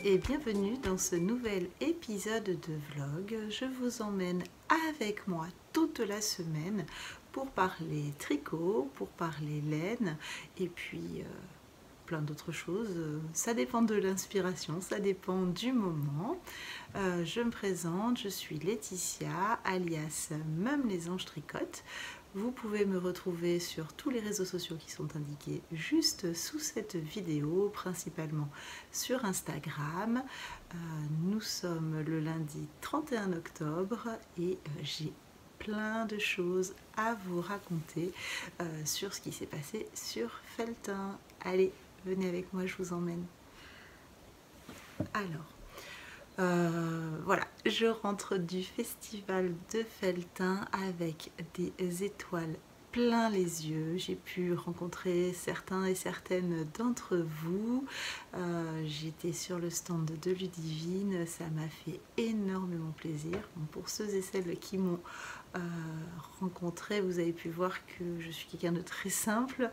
et bienvenue dans ce nouvel épisode de vlog. Je vous emmène avec moi toute la semaine pour parler tricot, pour parler laine et puis plein d'autres choses. Ça dépend de l'inspiration, ça dépend du moment. Je me présente, je suis Laetitia alias Mum les Anges Tricotent. Vous pouvez me retrouver sur tous les réseaux sociaux qui sont indiqués juste sous cette vidéo, principalement sur Instagram. Nous sommes le lundi 31 octobre et j'ai plein de choses à vous raconter sur ce qui s'est passé sur Felletin. Allez, venez avec moi, je vous emmène. Alors, voilà, je rentre du festival de Felletin avec des étoiles plein les yeux. J'ai pu rencontrer certains et certaines d'entre vous. J'étais sur le stand de Ludivine, ça m'a fait énormément plaisir. Bon, pour ceux et celles qui m'ont rencontré, vous avez pu voir que je suis quelqu'un de très simple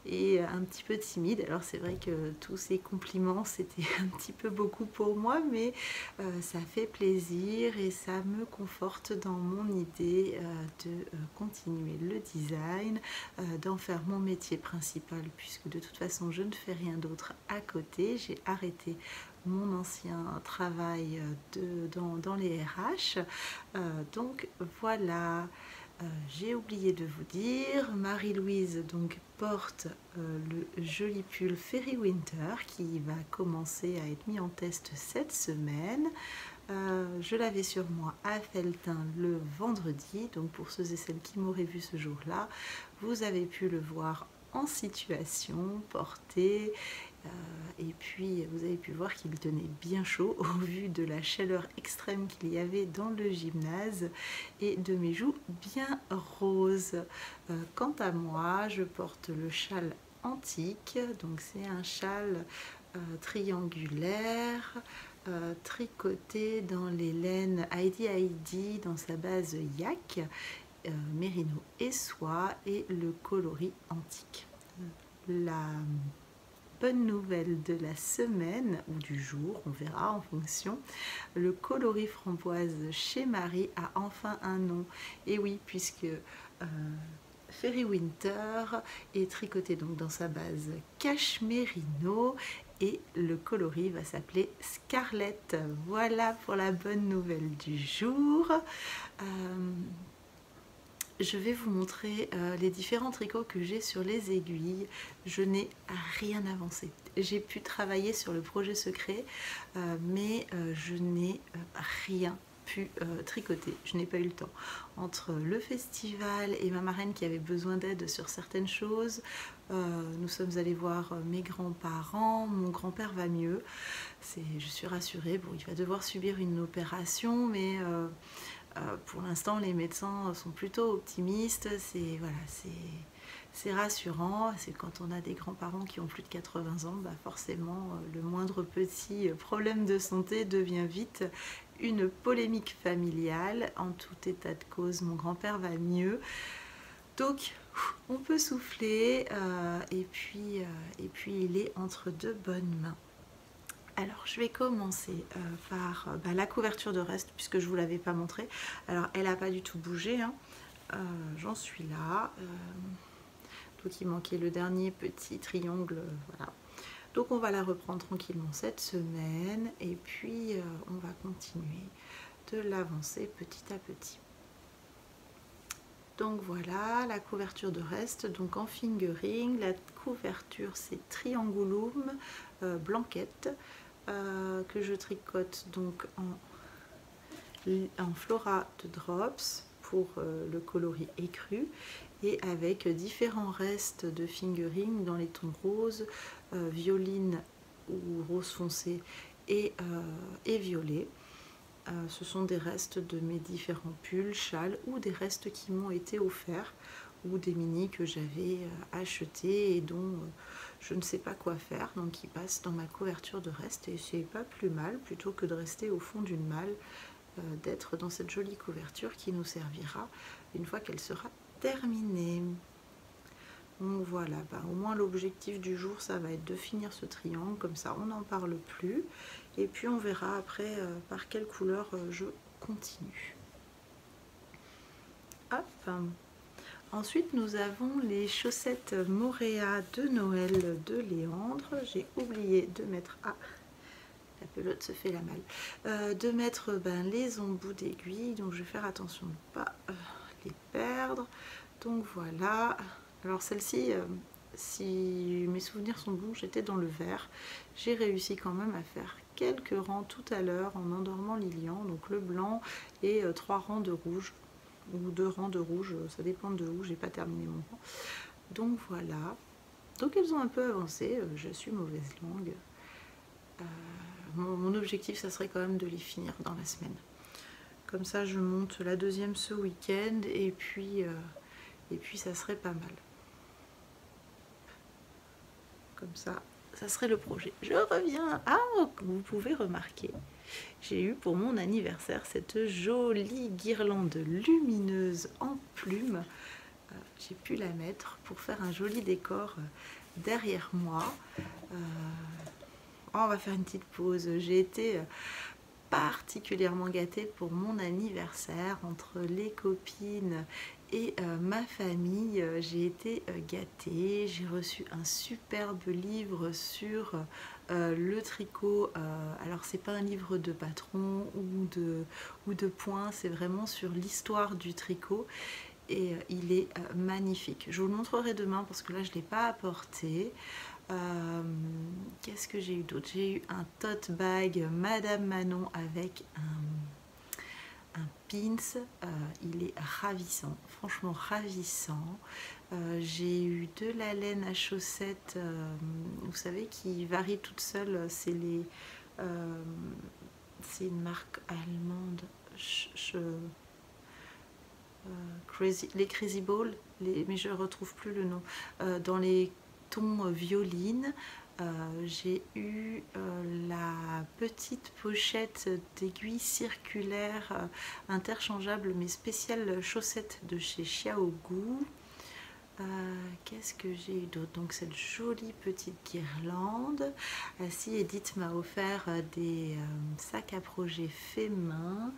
et un petit peu timide. Alors c'est vrai que tous ces compliments c'était un petit peu beaucoup pour moi, mais ça fait plaisir et ça me conforte dans mon idée de continuer le design, d'en faire mon métier principal, puisque de toute façon je ne fais rien d'autre à côté. J'ai arrêté mon ancien travail dans les RH. Donc voilà, j'ai oublié de vous dire, Marie-Louise donc porte le joli pull Fairy Winter qui va commencer à être mis en test cette semaine. Je l'avais sur moi à Felletin le vendredi, donc pour ceux et celles qui m'auraient vu ce jour-là, vous avez pu le voir en situation, porté, et puis vous avez pu voir qu'il tenait bien chaud au vu de la chaleur extrême qu'il y avait dans le gymnase et de mes joues bien roses. Quant à moi, je porte le châle antique, donc c'est un châle triangulaire, tricoté dans les laines Heidi dans sa base yak, mérino et soie, et le coloris antique. La bonne nouvelle de la semaine ou du jour, on verra en fonction, le coloris framboise chez Marie a enfin un nom. Et oui, puisque Fairy Winter est tricoté donc dans sa base cachemérino et le coloris va s'appeler Scarlett. Voilà pour la bonne nouvelle du jour. Je vais vous montrer les différents tricots que j'ai sur les aiguilles. Je n'ai rien avancé. J'ai pu travailler sur le projet secret, mais je n'ai rien pu tricoter. Je n'ai pas eu le temps. Entre le festival et ma marraine qui avait besoin d'aide sur certaines choses, nous sommes allés voir mes grands-parents. Mon grand-père va mieux. Je suis rassurée. Bon, il va devoir subir une opération, mais pour l'instant, les médecins sont plutôt optimistes. C'est rassurant. C'est quand on a des grands-parents qui ont plus de 80 ans, bah forcément, le moindre petit problème de santé devient vite une polémique familiale. En tout état de cause, mon grand-père va mieux. Donc, on peut souffler. Et puis, il est entre de bonnes mains. Alors je vais commencer par la couverture de reste, puisque je ne vous l'avais pas montré. Alors elle n'a pas du tout bougé, hein. J'en suis là. Donc il manquait le dernier petit triangle, voilà. Donc on va la reprendre tranquillement cette semaine et puis on va continuer de l'avancer petit à petit. Donc voilà la couverture de reste, donc en fingering. La couverture c'est Triangulum Blanquette, que je tricote donc en Flora de Drops pour le coloris écru, et avec différents restes de fingering dans les tons rose, violine ou rose foncé et violet. Ce sont des restes de mes différents pulls, châles, ou des restes qui m'ont été offerts, ou des mini que j'avais achetés et dont je ne sais pas quoi faire, donc qui passent dans ma couverture de reste. Et c'est pas plus mal, plutôt que de rester au fond d'une malle, d'être dans cette jolie couverture qui nous servira une fois qu'elle sera terminée. Donc voilà, au moins l'objectif du jour, ça va être de finir ce triangle, comme ça on n'en parle plus. Et puis on verra après par quelle couleur je continue. Hop. Ensuite, nous avons les chaussettes Moréa de Noël de Léandre. J'ai oublié de mettre... Ah, la pelote se fait la malle. De mettre les embouts d'aiguille. Donc, je vais faire attention de ne pas les perdre. Donc, voilà. Alors, celle-ci, si mes souvenirs sont bons, j'étais dans le vert. J'ai réussi quand même à faire quelques rangs tout à l'heure en endormant Lilian. Donc, le blanc et 3 rangs de rouge. Ou 2 rangs de rouge, ça dépend de où, j'ai pas terminé mon rang. Donc voilà, donc elles ont un peu avancé, je suis mauvaise langue. Mon objectif, ça serait quand même de les finir dans la semaine. Comme ça, je monte la deuxième ce week-end et puis ça serait pas mal. Comme ça serait le projet. Je reviens. Ah, vous pouvez remarquer, j'ai eu pour mon anniversaire cette jolie guirlande lumineuse en plumes. J'ai pu la mettre pour faire un joli décor derrière moi. On va faire une petite pause. J'ai été particulièrement gâtée pour mon anniversaire entre les copines et ma famille. J'ai été gâtée. J'ai reçu un superbe livre sur le tricot. Alors c'est pas un livre de patron ou de points, c'est vraiment sur l'histoire du tricot. Et il est magnifique. Je vous le montrerai demain parce que là je ne l'ai pas apporté. Qu'est-ce que j'ai eu d'autre? J'ai eu un tote bag Madame Manon avec un pins. Il est ravissant, franchement ravissant. J'ai eu de la laine à chaussettes, vous savez, qui varie toute seule. C'est une marque allemande. Les Crazy Ball, mais je ne retrouve plus le nom, dans les tons violines. J'ai eu la petite pochette d'aiguilles circulaires interchangeables mais spéciales chaussettes de chez Xiaogu. Qu'est-ce que j'ai eu d'autre? Donc cette jolie petite guirlande. Si Edith m'a offert des sacs à projet faits main.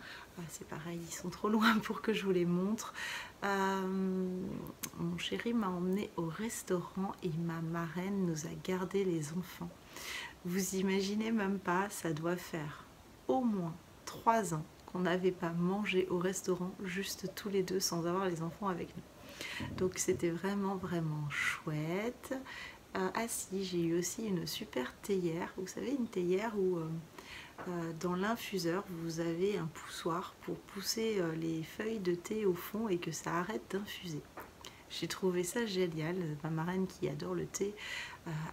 C'est pareil, ils sont trop loin pour que je vous les montre. Mon chéri m'a emmené au restaurant et ma marraine nous a gardé les enfants. Vous imaginez même pas, ça doit faire au moins 3 ans qu'on n'avait pas mangé au restaurant juste tous les deux sans avoir les enfants avec nous. Donc c'était vraiment chouette. Ah si, j'ai eu aussi une super théière. Vous savez, une théière où dans l'infuseur vous avez un poussoir pour pousser les feuilles de thé au fond et que ça arrête d'infuser. J'ai trouvé ça génial. Ma marraine qui adore le thé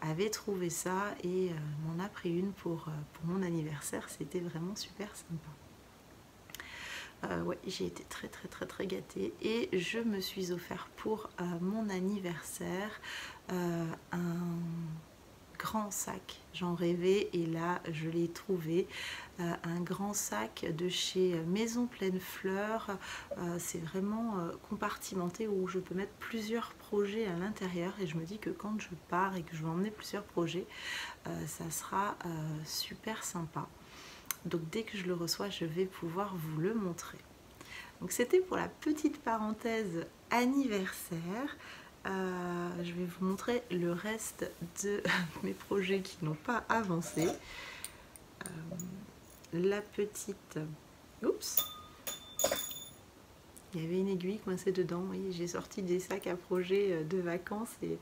avait trouvé ça et m'en a pris une pour mon anniversaire. C'était vraiment super sympa. Ouais, j'ai été très gâtée et je me suis offert pour mon anniversaire un grand sac. J'en rêvais et là je l'ai trouvé. Un grand sac de chez Maison Pleine Fleurs. C'est vraiment compartimenté où je peux mettre plusieurs projets à l'intérieur et je me dis que quand je pars et que je vais emmener plusieurs projets, ça sera super sympa. Donc dès que je le reçois, je vais pouvoir vous le montrer. Donc c'était pour la petite parenthèse anniversaire. Je vais vous montrer le reste de mes projets qui n'ont pas avancé. La petite... Oups! Il y avait une aiguille coincée dedans. Oui, j'ai sorti des sacs à projet de vacances. Et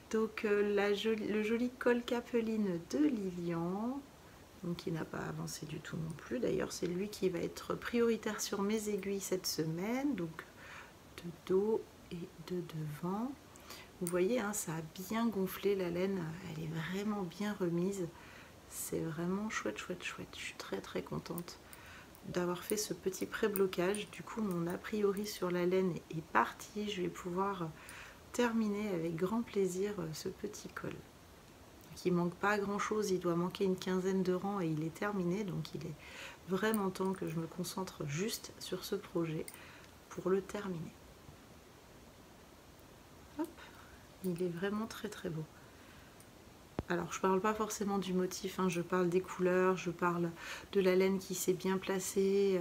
donc le joli col capeline de Lilian. Donc qui n'a pas avancé du tout non plus. D'ailleurs, c'est lui qui va être prioritaire sur mes aiguilles cette semaine. Donc de dos et de devant. Vous voyez, hein, ça a bien gonflé la laine. Elle est vraiment bien remise. C'est vraiment chouette. Je suis très contente d'avoir fait ce petit pré-blocage. Du coup, mon a priori sur la laine est parti. Je vais pouvoir terminer avec grand plaisir ce petit col. Il manque pas grand chose, il doit manquer une quinzaine de rangs et il est terminé, donc il est vraiment temps que je me concentre juste sur ce projet pour le terminer. Hop. Il est vraiment très très beau. Alors je parle pas forcément du motif, hein, je parle des couleurs, je parle de la laine qui s'est bien placée.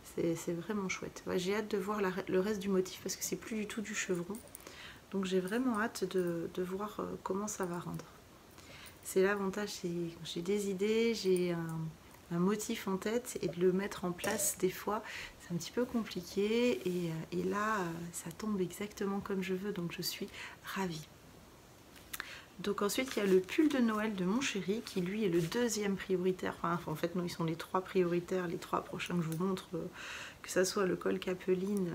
C'est vraiment chouette. Ouais, j'ai hâte de voir le reste du motif parce que c'est plus du tout du chevron. Donc j'ai vraiment hâte de voir comment ça va rendre. C'est l'avantage, c'est quand j'ai des idées, j'ai un motif en tête et de le mettre en place des fois, c'est un petit peu compliqué. Et là, ça tombe exactement comme je veux, donc je suis ravie. Donc ensuite, il y a le pull de Noël de mon chéri qui lui est le deuxième prioritaire. Enfin, en fait, nous, ils sont les trois prioritaires, les trois prochains que je vous montre, que ça soit le col capeline,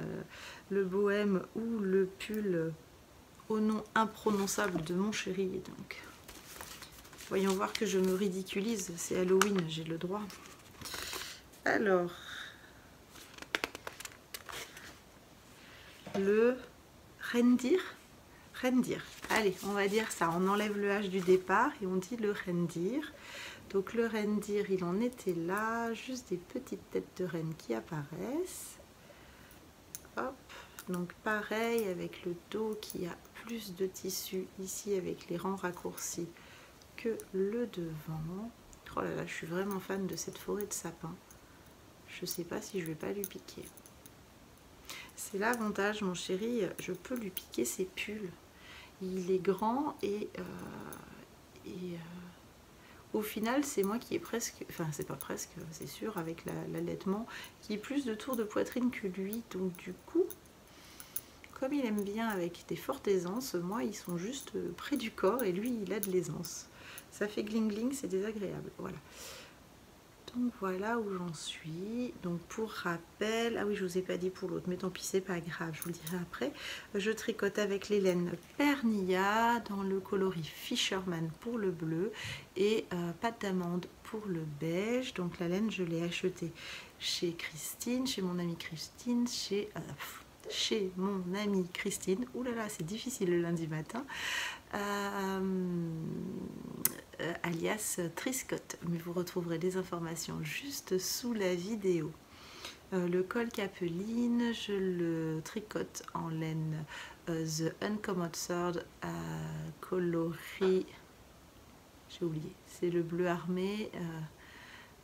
le bohème ou le pull au nom imprononçable de mon chéri. Donc, voyons voir que je me ridiculise. C'est Halloween, j'ai le droit. Alors, le reindeer. Reindeer. Allez, on va dire ça. On enlève le H du départ et on dit le reindeer. Donc le reindeer, il en était là. Juste des petites têtes de reine qui apparaissent. Hop. Donc pareil avec le dos qui a plus de tissu ici avec les rangs raccourcis que le devant. Oh là là, je suis vraiment fan de cette forêt de sapin. Je sais pas si je vais pas lui piquer. C'est l'avantage, mon chéri, je peux lui piquer ses pulls. Il est grand et au final, c'est moi qui ai presque, enfin c'est pas presque, c'est sûr, avec l'allaitement, qui ai plus de tours de poitrine que lui. Donc du coup, comme il aime bien avec des fortes aisances, moi ils sont juste près du corps et lui il a de l'aisance. Ça fait gling gling, c'est désagréable. Voilà. Donc voilà où j'en suis. Donc pour rappel, ah oui je vous ai pas dit pour l'autre, mais tant pis c'est pas grave, je vous le dirai après. Je tricote avec les laines Pernilla dans le coloris Fisherman pour le bleu et pâte d'amande pour le beige. Donc la laine je l'ai achetée chez Christine, chez mon amie Christine, chez mon amie Christine. Ouh là là, c'est difficile le lundi matin. Alias Triscott, mais vous retrouverez les informations juste sous la vidéo. Le col capeline, je le tricote en laine The Uncommon Third coloris, j'ai oublié, c'est le bleu armé,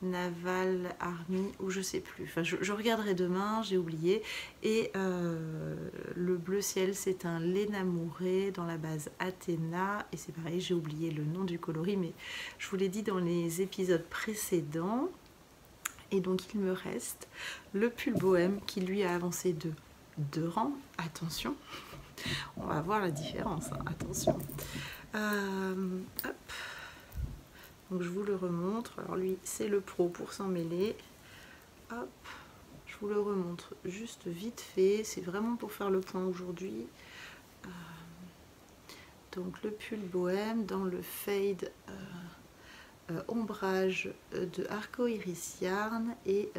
Naval Army ou je sais plus, enfin je regarderai demain, j'ai oublié. Et le bleu ciel c'est un laine amouré dans la base Athéna et c'est pareil, j'ai oublié le nom du coloris mais je vous l'ai dit dans les épisodes précédents. Et donc il me reste le pull bohème qui lui a avancé de 2 rangs, attention, on va voir la différence, hein. Attention, hop. Donc je vous le remontre, alors lui c'est le pro pour s'en mêler, hop, je vous le remontre juste vite fait, c'est vraiment pour faire le point aujourd'hui. Donc le pull bohème dans le fade ombrage de Arco Iris Yarn et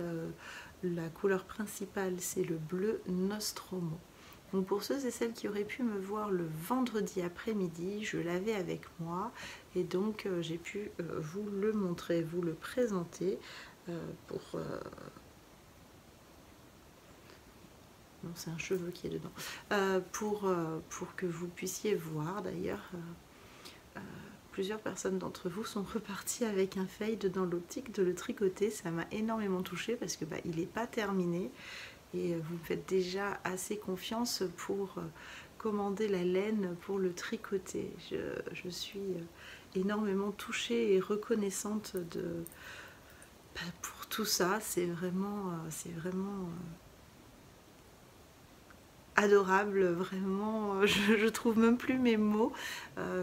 la couleur principale c'est le bleu Nostromo. Donc pour ceux et celles qui auraient pu me voir le vendredi après-midi, je l'avais avec moi et donc j'ai pu vous le montrer, vous le présenter pour... non, c'est un cheveu qui est dedans. Pour que vous puissiez voir d'ailleurs, plusieurs personnes d'entre vous sont reparties avec un fade dans l'optique de le tricoter. Ça m'a énormément touchée parce que il n'est pas terminé. Et vous me faites déjà assez confiance pour commander la laine pour le tricoter. Je suis énormément touchée et reconnaissante pour tout ça. C'est vraiment adorable, vraiment. Je trouve même plus mes mots.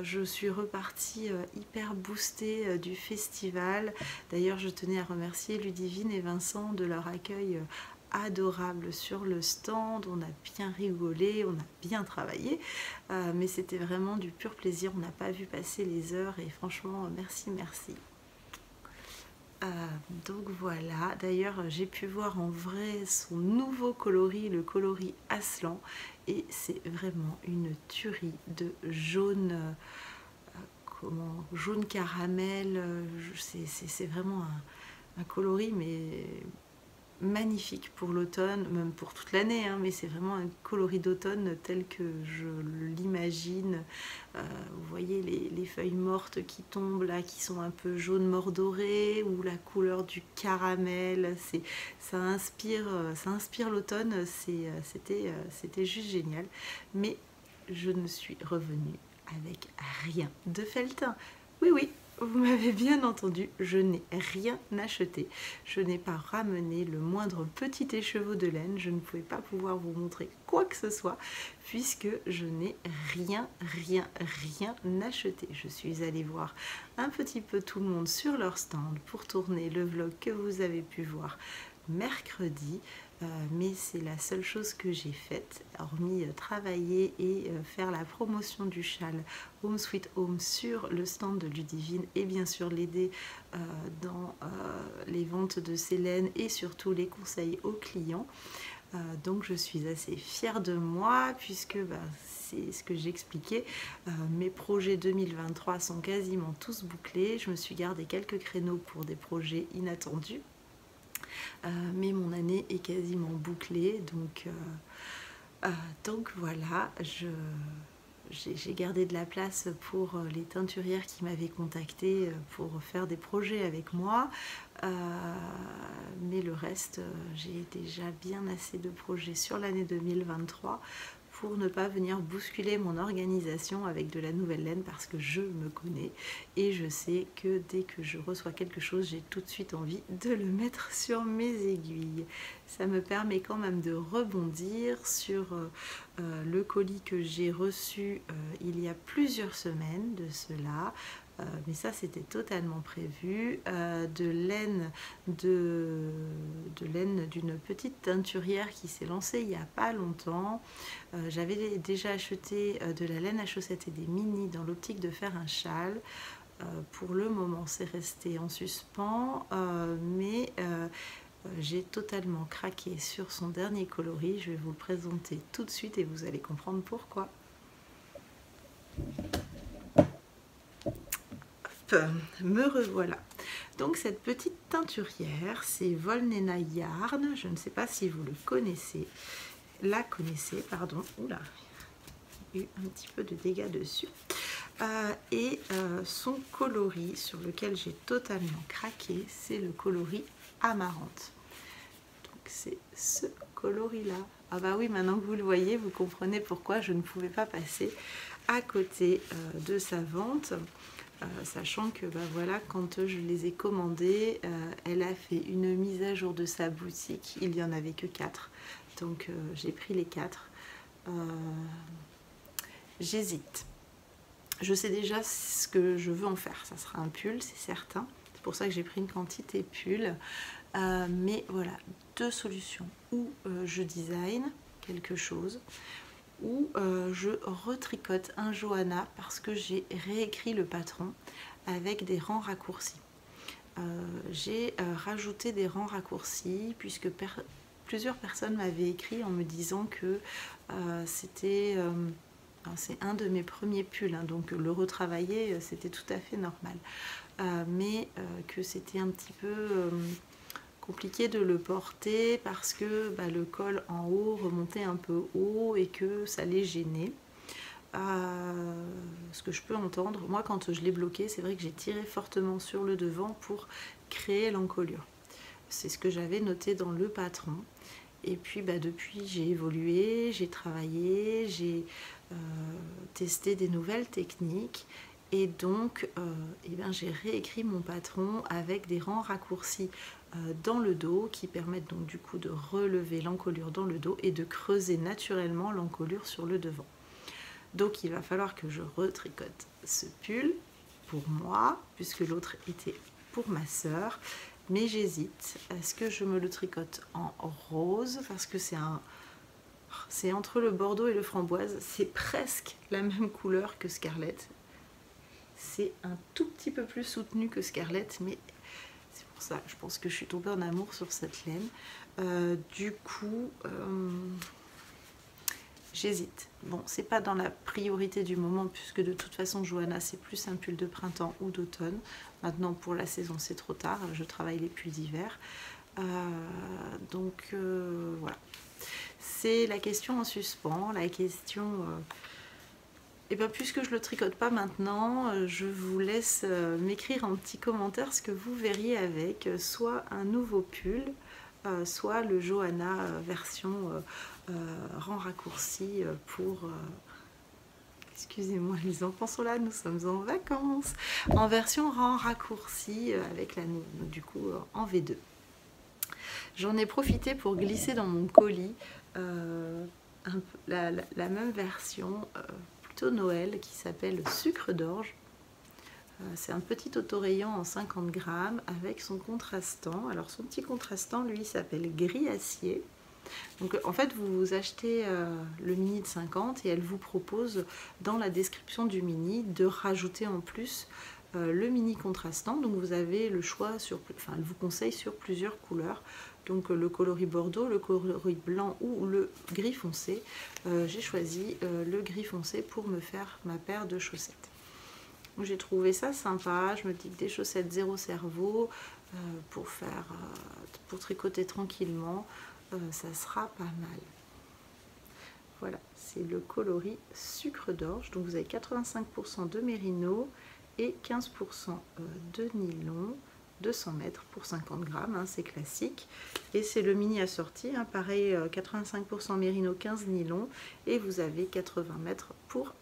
Je suis repartie hyper boostée du festival. D'ailleurs, je tenais à remercier Ludivine et Vincent de leur accueil adorable sur le stand. On a bien rigolé, on a bien travaillé, mais c'était vraiment du pur plaisir. On n'a pas vu passer les heures et franchement merci. Donc voilà, d'ailleurs j'ai pu voir en vrai son nouveau coloris, le coloris Aslan, et c'est vraiment une tuerie de jaune, jaune caramel. C'est vraiment un coloris mais magnifique pour l'automne, même pour toute l'année, hein, mais c'est vraiment un coloris d'automne tel que je l'imagine. Vous voyez les feuilles mortes qui tombent là, qui sont un peu jaune mordoré, ou la couleur du caramel, ça inspire l'automne, c'était juste génial. Mais je ne suis revenue avec rien de Felletin. Oui, oui, vous m'avez bien entendu, je n'ai rien acheté. Je n'ai pas ramené le moindre petit écheveau de laine. Je ne pouvais pas pouvoir vous montrer quoi que ce soit puisque je n'ai rien acheté. Je suis allée voir un petit peu tout le monde sur leur stand pour tourner le vlog que vous avez pu voir mercredi. Mais c'est la seule chose que j'ai faite, hormis travailler et faire la promotion du châle Home Sweet Home sur le stand de Ludivine, et bien sûr l'aider dans les ventes de ses laines et surtout les conseils aux clients. Donc je suis assez fière de moi puisque c'est ce que j'expliquais, mes projets 2023 sont quasiment tous bouclés. Je me suis gardé quelques créneaux pour des projets inattendus. Mais mon année est quasiment bouclée, donc voilà, j'ai gardé de la place pour les teinturières qui m'avaient contacté pour faire des projets avec moi, mais le reste, j'ai déjà bien assez de projets sur l'année 2023 pour ne pas venir bousculer mon organisation avec de la nouvelle laine, parce que je me connais et je sais que dès que je reçois quelque chose, j'ai tout de suite envie de le mettre sur mes aiguilles. Ça me permet quand même de rebondir sur le colis que j'ai reçu il y a plusieurs semaines de cela. Mais ça c'était totalement prévu, de laine d'une petite teinturière qui s'est lancée il n'y a pas longtemps. J'avais déjà acheté de la laine à chaussettes et des mini dans l'optique de faire un châle. Pour le moment c'est resté en suspens, mais j'ai totalement craqué sur son dernier coloris. Je vais vous le présenter tout de suite et vous allez comprendre pourquoi. Me revoilà. Donc cette petite teinturière, c'est Volnena Yarn. Je ne sais pas si vous le connaissez. La connaissez, pardon. Oula, il y a eu un petit peu de dégâts dessus. Son coloris sur lequel j'ai totalement craqué, c'est le coloris Amarante. Donc c'est ce coloris là. Ah bah oui, maintenant que vous le voyez, vous comprenez pourquoi je ne pouvais pas passer à côté de sa vente. Sachant que voilà, quand je les ai commandés, elle a fait une mise à jour de sa boutique. Il n'y en avait que 4, donc j'ai pris les 4. J'hésite. Je sais déjà ce que je veux en faire. Ça sera un pull, c'est certain. C'est pour ça que j'ai pris une quantité pull. Mais voilà, deux solutions. Ou je design quelque chose, où je retricote un Johanna parce que j'ai réécrit le patron avec des rangs raccourcis. J'ai rajouté des rangs raccourcis puisque plusieurs personnes m'avaient écrit en me disant que c'est un de mes premiers pulls, hein, donc le retravailler c'était tout à fait normal, mais que c'était un petit peu compliqué de le porter parce que le col en haut remontait un peu haut et que ça les gênait. Ce que je peux entendre, moi quand je l'ai bloqué, c'est vrai que j'ai tiré fortement sur le devant pour créer l'encolure. C'est ce que j'avais noté dans le patron. Et puis depuis j'ai évolué, j'ai travaillé, j'ai testé des nouvelles techniques. Et donc j'ai réécrit mon patron avec des rangs raccourcis dans le dos qui permettent donc du coup de relever l'encolure dans le dos et de creuser naturellement l'encolure sur le devant. Donc il va falloir que je retricote ce pull pour moi, puisque l'autre était pour ma sœur. Mais j'hésite, est-ce que je me le tricote en rose, parce que c'est entre le bordeaux et le framboise, c'est presque la même couleur que Scarlett. C'est un tout petit peu plus soutenu que Scarlett, mais c'est pour ça, je pense que je suis tombée en amour sur cette laine. Du coup, j'hésite. Bon, c'est pas dans la priorité du moment, puisque de toute façon, Johanna, c'est plus un pull de printemps ou d'automne. Maintenant, pour la saison, c'est trop tard. Je travaille les pulls d'hiver. Voilà, c'est la question en suspens, la question... Et bien puisque je ne le tricote pas maintenant, je vous laisse m'écrire en petit commentaire ce que vous verriez avec, soit un nouveau pull, soit le Johanna version rang raccourci pour... Excusez-moi, les enfants sont là, nous sommes en vacances. En version rang raccourci avec du coup en V2. J'en ai profité pour glisser dans mon colis la même version plutôt Noël qui s'appelle Sucre d'orge. C'est un petit autorayon en 50 grammes avec son contrastant. Alors son petit contrastant, lui, s'appelle Gris Acier. Donc en fait, vous achetez le mini de 50 et elle vous propose dans la description du mini de rajouter en plus le mini contrastant. Donc vous avez le choix, elle vous conseille sur plusieurs couleurs. Donc le coloris bordeaux, le coloris blanc ou le gris foncé. J'ai choisi le gris foncé pour me faire ma paire de chaussettes. J'ai trouvé ça sympa. Je me dis que des chaussettes zéro cerveau pour tricoter tranquillement, ça sera pas mal. Voilà, c'est le coloris Sucre d'orge. Donc vous avez 85% de mérino et 15% de nylon. 200 mètres pour 50 grammes, hein, c'est classique. Et c'est le mini assorti, hein, pareil, 85% mérino, 15 nylon. Et vous avez 80 mètres pour...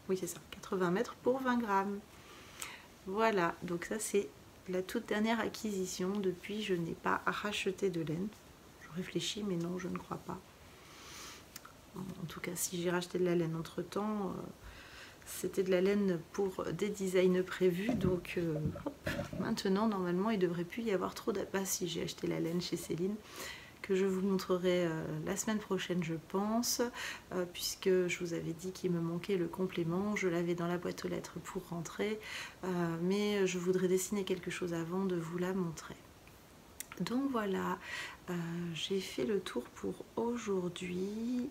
Oui, c'est ça, 80 mètres pour 20 grammes. Voilà, donc ça c'est la toute dernière acquisition. Depuis, je n'ai pas racheté de laine. Je réfléchis, mais non, je ne crois pas. En tout cas, si j'ai racheté de la laine entre-temps... C'était de la laine pour des designs prévus, donc hop, maintenant normalement il ne devrait plus y avoir trop d'appât si j'ai acheté la laine chez Céline, que je vous montrerai la semaine prochaine je pense, puisque je vous avais dit qu'il me manquait le complément, je l'avais dans la boîte aux lettres pour rentrer, mais je voudrais dessiner quelque chose avant de vous la montrer. Donc voilà, j'ai fait le tour pour aujourd'hui.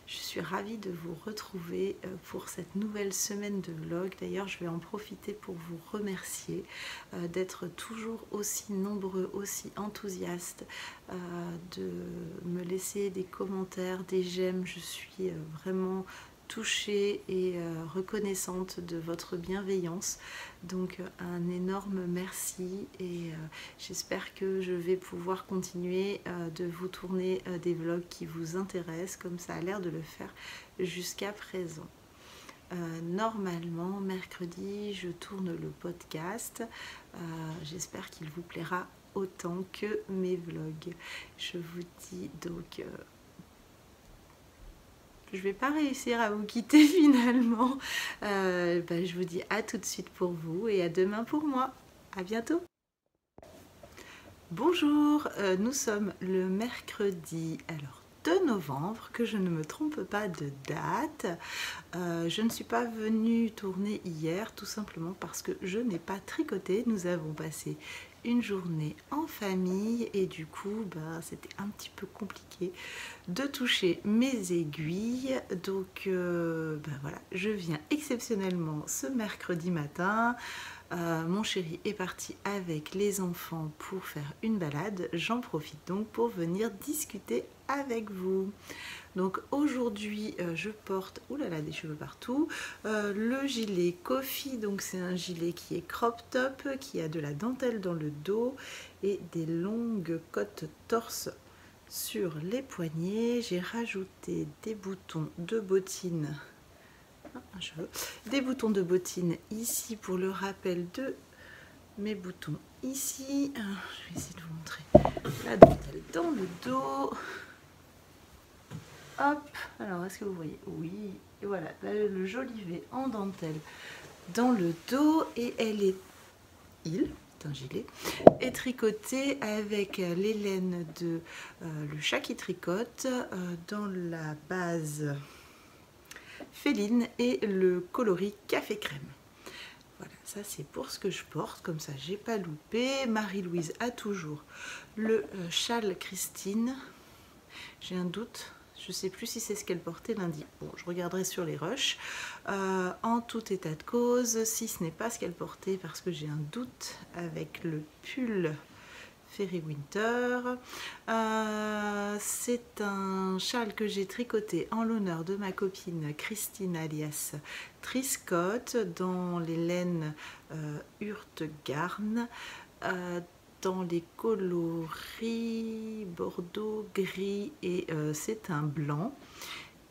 Je suis ravie de vous retrouver pour cette nouvelle semaine de vlog. D'ailleurs, je vais en profiter pour vous remercier d'être toujours aussi nombreux, aussi enthousiastes, de me laisser des commentaires, des j'aime. Je suis vraiment touchée et reconnaissante de votre bienveillance. Donc un énorme merci et j'espère que je vais pouvoir continuer de vous tourner des vlogs qui vous intéressent comme ça a l'air de le faire jusqu'à présent. Normalement, mercredi, je tourne le podcast. J'espère qu'il vous plaira autant que mes vlogs. Je vous dis donc... je vais pas réussir à vous quitter finalement. Je vous dis à tout de suite pour vous et à demain pour moi. À bientôt. Bonjour, nous sommes le mercredi 2 novembre, que je ne me trompe pas de date. Je ne suis pas venue tourner hier tout simplement parce que je n'ai pas tricoté. Nous avons passé une journée en famille et du coup c'était un petit peu compliqué de toucher mes aiguilles, donc voilà, je viens exceptionnellement ce mercredi matin. Mon chéri est parti avec les enfants pour faire une balade, j'en profite donc pour venir discuter avec vous. Donc aujourd'hui je porte, oulala, des cheveux partout, le gilet Coffee. Donc c'est un gilet qui est crop top, qui a de la dentelle dans le dos et des longues côtes torse sur les poignets. J'ai rajouté des boutons de bottines, des boutons de bottines ici pour le rappel de mes boutons ici. Je vais essayer de vous montrer la dentelle dans le dos. Hop, alors est-ce que vous voyez? Oui, et voilà, là, le joli V en dentelle dans le dos et elle est, c'est un gilet, est tricoté avec les laines de le chat qui tricote dans la base féline et le coloris café crème. Voilà, ça c'est pour ce que je porte, comme ça j'ai pas loupé. Marie-Louise a toujours le châle Christine, j'ai un doute. Je ne sais plus si c'est ce qu'elle portait lundi. Bon, je regarderai sur les rushs. En tout état de cause, si ce n'est pas ce qu'elle portait, parce que j'ai un doute avec le pull Fairy Winter. C'est un châle que j'ai tricoté en l'honneur de ma copine Christine alias Triscott dans les laines Hurtgarn, dans les coloris bordeaux, gris et c'est un blanc.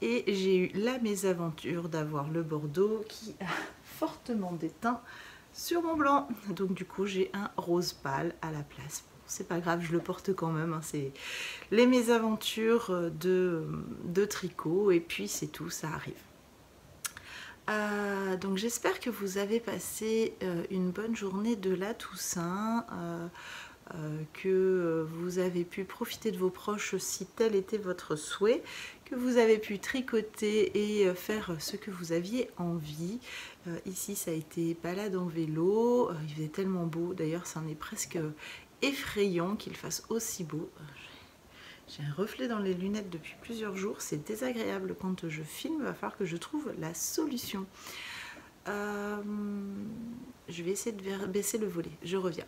Et j'ai eu la mésaventure d'avoir le bordeaux qui a fortement déteint sur mon blanc. Donc du coup j'ai un rose pâle à la place. Bon, c'est pas grave, je le porte quand même. Hein. C'est les mésaventures de tricot et puis c'est tout, ça arrive. Donc j'espère que vous avez passé une bonne journée de la Toussaint. Que vous avez pu profiter de vos proches si tel était votre souhait, que vous avez pu tricoter et faire ce que vous aviez envie. Ici ça a été balade en vélo, il faisait tellement beau, d'ailleurs ça en est presque effrayant qu'il fasse aussi beau. J'ai un reflet dans les lunettes depuis plusieurs jours, c'est désagréable quand je filme, il va falloir que je trouve la solution. Je vais essayer de baisser le volet, je reviens.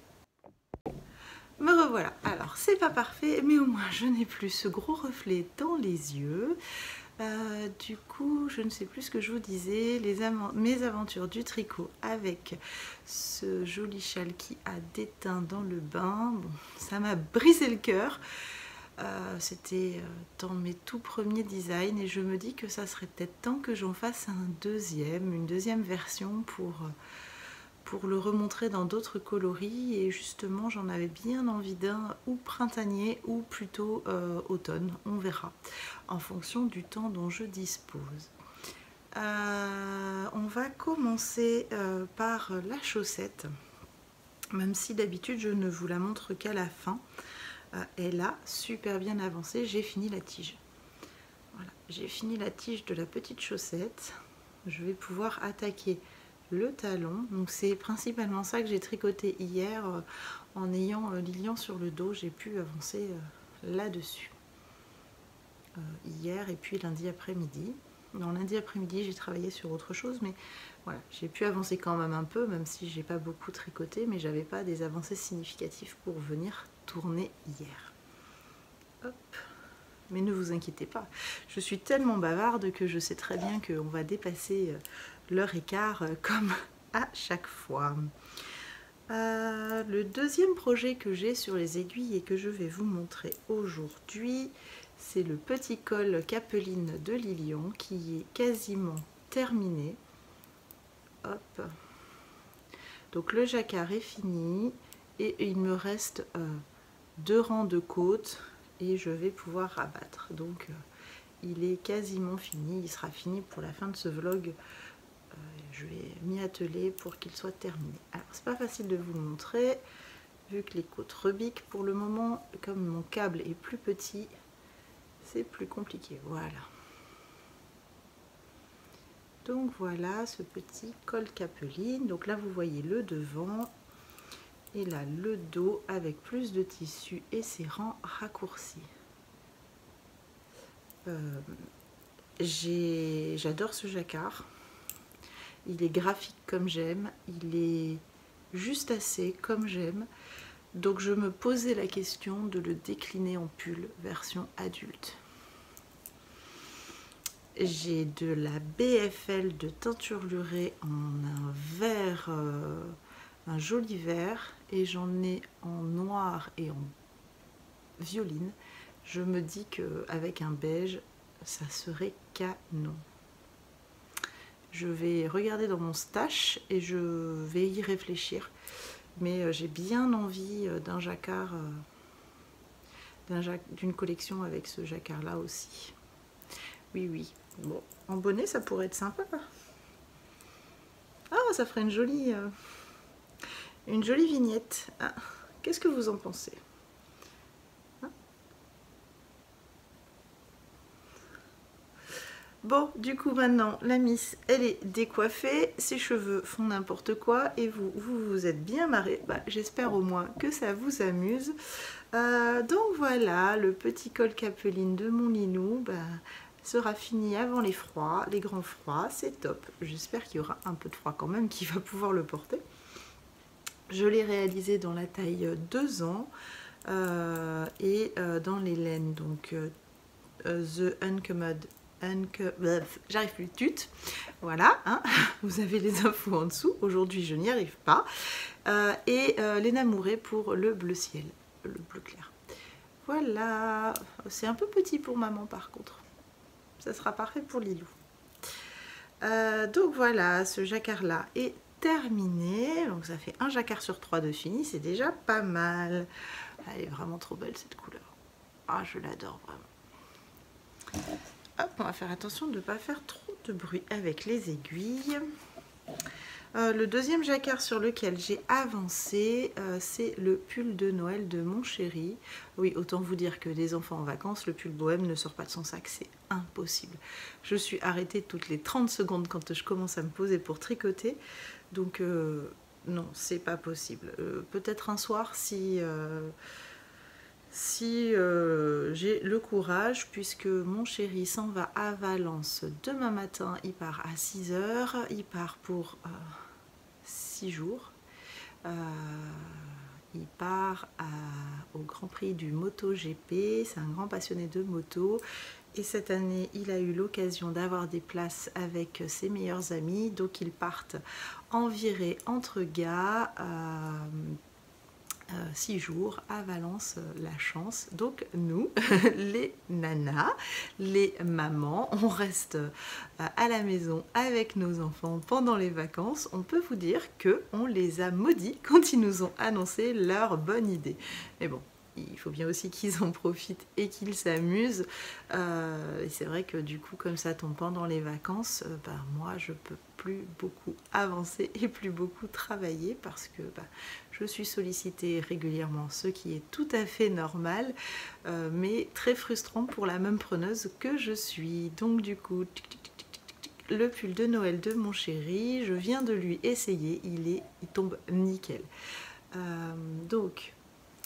Me revoilà. Alors c'est pas parfait mais au moins je n'ai plus ce gros reflet dans les yeux. Du coup je ne sais plus ce que je vous disais, mes aventures du tricot avec ce joli châle qui a déteint dans le bain. Bon, ça m'a brisé le cœur. C'était dans mes tout premiers designs et je me dis que ça serait peut-être temps que j'en fasse une deuxième version pour le remontrer dans d'autres coloris. Et justement j'en avais bien envie d'un ou printanier ou plutôt automne, on verra en fonction du temps dont je dispose. On va commencer par la chaussette, même si d'habitude je ne vous la montre qu'à la fin. Elle a super bien avancé, j'ai fini la tige. Voilà, j'ai fini la tige de la petite chaussette. Je vais pouvoir attaquer le talon. Donc c'est principalement ça que j'ai tricoté hier en ayant Lilian sur le dos. J'ai pu avancer là-dessus hier et puis lundi après-midi. Non, lundi après-midi j'ai travaillé sur autre chose, mais voilà, j'ai pu avancer quand même un peu, même si j'ai pas beaucoup tricoté, mais j'avais pas des avancées significatives pour venir tourner hier. Hop. Mais ne vous inquiétez pas, je suis tellement bavarde que je sais très bien qu'on va dépasser l'heure et quart comme à chaque fois. Le deuxième projet que j'ai sur les aiguilles et que je vais vous montrer aujourd'hui, c'est le petit col capeline de Lilian qui est quasiment terminé. Hop. Donc le jacquard est fini et il me reste 2 rangs de côtes et je vais pouvoir rabattre. Donc il est quasiment fini, il sera fini pour la fin de ce vlog. Je vais m'y atteler pour qu'il soit terminé. Alors c'est pas facile de vous le montrer vu que les côtes rebiquent pour le moment, comme mon câble est plus petit, c'est plus compliqué. Voilà. Donc voilà ce petit col capeline. Donc là vous voyez le devant et là le dos avec plus de tissu et ses rangs raccourcis. J'adore ce jacquard. Il est graphique comme j'aime, il est juste assez comme j'aime. Donc je me posais la question de le décliner en pull version adulte. J'ai de la BFL de teinture lurée en un vert, un joli vert, et j'en ai en noir et en violine. Je me dis qu'avec un beige, ça serait canon. Je vais regarder dans mon stash et je vais y réfléchir. Mais j'ai bien envie d'un jacquard, d'une collection avec ce jacquard là aussi. Oui, oui. Bon, en bonnet ça pourrait être sympa. Ah, ça ferait une jolie vignette. Ah, qu'est-ce que vous en pensez? Bon, du coup maintenant la Miss elle est décoiffée, ses cheveux font n'importe quoi et vous êtes bien marrés. Bah, j'espère au moins que ça vous amuse. Donc voilà, le petit col capeline de mon Linou sera fini avant les froids, les grands froids, c'est top. J'espère qu'il y aura un peu de froid quand même qui va pouvoir le porter. Je l'ai réalisé dans la taille 2 ans. dans les laines, donc The Uncommon, j'arrive plus, tute, voilà, hein, vous avez les infos en dessous, aujourd'hui je n'y arrive pas, les Namourés pour le bleu ciel, le bleu clair. Voilà, c'est un peu petit pour maman par contre, ça sera parfait pour Lilou. Donc voilà, ce jacquard là est terminé, donc ça fait un jacquard sur 3 de fini, c'est déjà pas mal. Elle est vraiment trop belle cette couleur, ah je l'adore vraiment. Hop, on va faire attention de ne pas faire trop de bruit avec les aiguilles. Le deuxième jacquard sur lequel j'ai avancé, c'est le pull de Noël de mon chéri. Oui, autant vous dire que des enfants en vacances, le pull bohème ne sort pas de son sac, c'est impossible. Je suis arrêtée toutes les 30 secondes quand je commence à me poser pour tricoter. Donc non, c'est pas possible. Peut-être un soir si j'ai le courage, puisque mon chéri s'en va à Valence demain matin, il part à 6 h, il part pour 6 jours, il part au Grand Prix du MotoGP, c'est un grand passionné de moto, et cette année il a eu l'occasion d'avoir des places avec ses meilleurs amis, donc ils partent en virée entre gars, 6 jours à Valence, la chance. Donc nous, les nanas, les mamans, on reste à la maison avec nos enfants pendant les vacances. On peut vous dire que on les a maudits quand ils nous ont annoncé leur bonne idée. Mais bon, il faut bien aussi qu'ils en profitent et qu'ils s'amusent. Et c'est vrai que du coup, comme ça tombe pendant les vacances, moi je peux plus beaucoup avancer et plus beaucoup travailler parce que je suis sollicitée régulièrement, ce qui est tout à fait normal, mais très frustrant pour la même preneuse que je suis. Donc du coup, le pull de Noël de mon chéri, je viens de lui essayer, il tombe nickel. Donc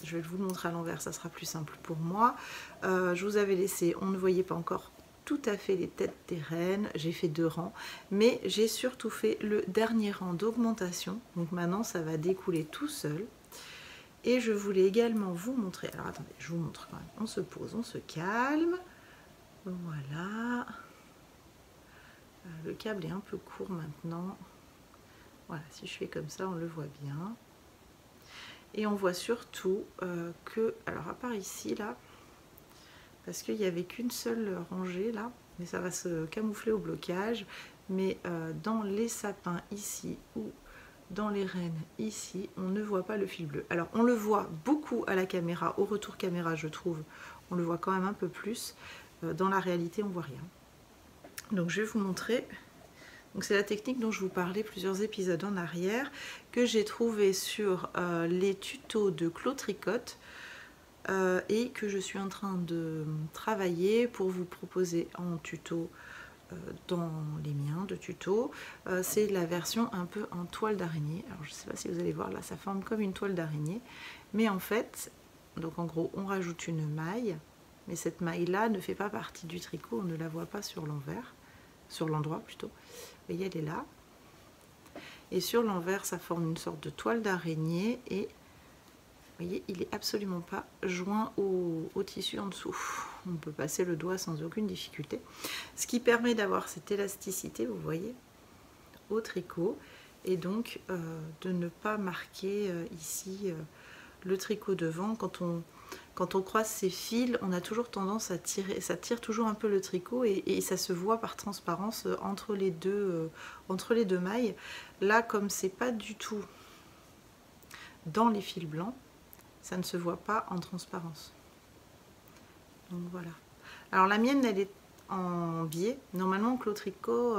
je vais vous le montrer à l'envers, ça sera plus simple pour moi. Je vous avais laissé, on ne voyait pas encore tout à fait les têtes des rennes, j'ai fait 2 rangs, mais j'ai surtout fait le dernier rang d'augmentation, donc maintenant ça va découler tout seul. Et je voulais également vous montrer, alors attendez, je vous montre quand même, on se pose, on se calme, voilà, le câble est un peu court maintenant, voilà, si je fais comme ça on le voit bien. Et on voit surtout que, alors à part ici là, parce qu'il n'y avait qu'une seule rangée là, mais ça va se camoufler au blocage, mais dans les sapins ici ou dans les rennes ici, on ne voit pas le fil bleu. Alors on le voit beaucoup à la caméra, au retour caméra je trouve, on le voit quand même un peu plus, dans la réalité on voit rien. Donc je vais vous montrer. Donc c'est la technique dont je vous parlais plusieurs épisodes en arrière, que j'ai trouvé sur les tutos de Clo Tricotte, et que je suis en train de travailler pour vous proposer en tuto dans les miens de tuto. C'est la version un peu en toile d'araignée. Alors je ne sais pas si vous allez voir là, ça forme comme une toile d'araignée, mais en fait, donc en gros on rajoute une maille, mais cette maille là ne fait pas partie du tricot, on ne la voit pas sur l'envers, sur l'endroit plutôt. Vous voyez, elle est là, et sur l'envers ça forme une sorte de toile d'araignée, et vous voyez, il est absolument pas joint au tissu en dessous. On peut passer le doigt sans aucune difficulté. Ce qui permet d'avoir cette élasticité, vous voyez, au tricot. Et donc de ne pas marquer ici le tricot devant. Quand on croise ces fils, on a toujours tendance à tirer, ça tire toujours un peu le tricot et ça se voit par transparence entre les deux mailles. Là, comme c'est pas du tout dans les fils blancs, ça ne se voit pas en transparence. Donc voilà. Alors la mienne, elle est en biais. Normalement, Clo Tricot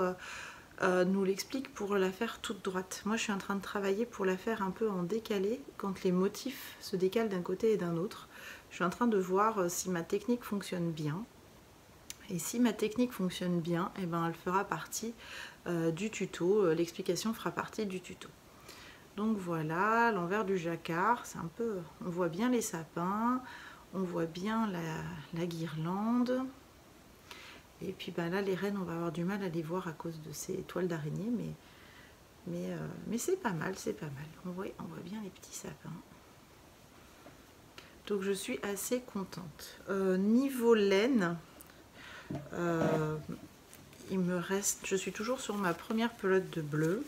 nous l'explique pour la faire toute droite. Moi, je suis en train de travailler pour la faire un peu en décalé, quand les motifs se décalent d'un côté et d'un autre. Je suis en train de voir si ma technique fonctionne bien. Et si ma technique fonctionne bien, eh ben, elle fera partie du tuto. L'explication fera partie du tuto. Donc voilà, l'envers du jacquard, c'est un peu, on voit bien les sapins, on voit bien la guirlande. Et puis là, les rennes, on va avoir du mal à les voir à cause de ces toiles d'araignée, mais c'est pas mal, c'est pas mal. On voit bien les petits sapins. Donc je suis assez contente. Niveau laine, il me reste, je suis toujours sur ma première pelote de bleu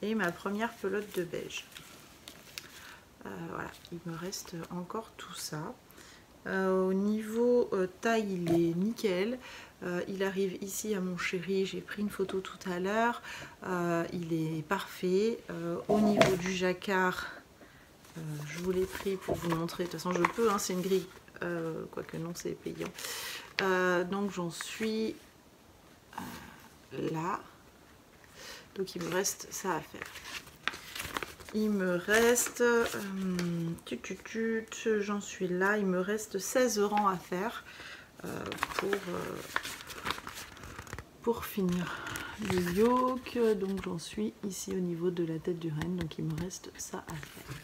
et ma première pelote de beige. Voilà, il me reste encore tout ça. Au niveau taille, il est nickel. Il arrive ici à mon chéri, j'ai pris une photo tout à l'heure. Il est parfait. Au niveau du jacquard, je vous l'ai pris pour vous montrer. De toute façon, je peux, hein, c'est une grille. Quoique non, c'est payant. Donc j'en suis là. Donc il me reste ça à faire. Il me reste, j'en suis là, il me reste 16 rangs à faire pour finir le yoke. Donc j'en suis ici au niveau de la tête du renne, donc il me reste ça à faire.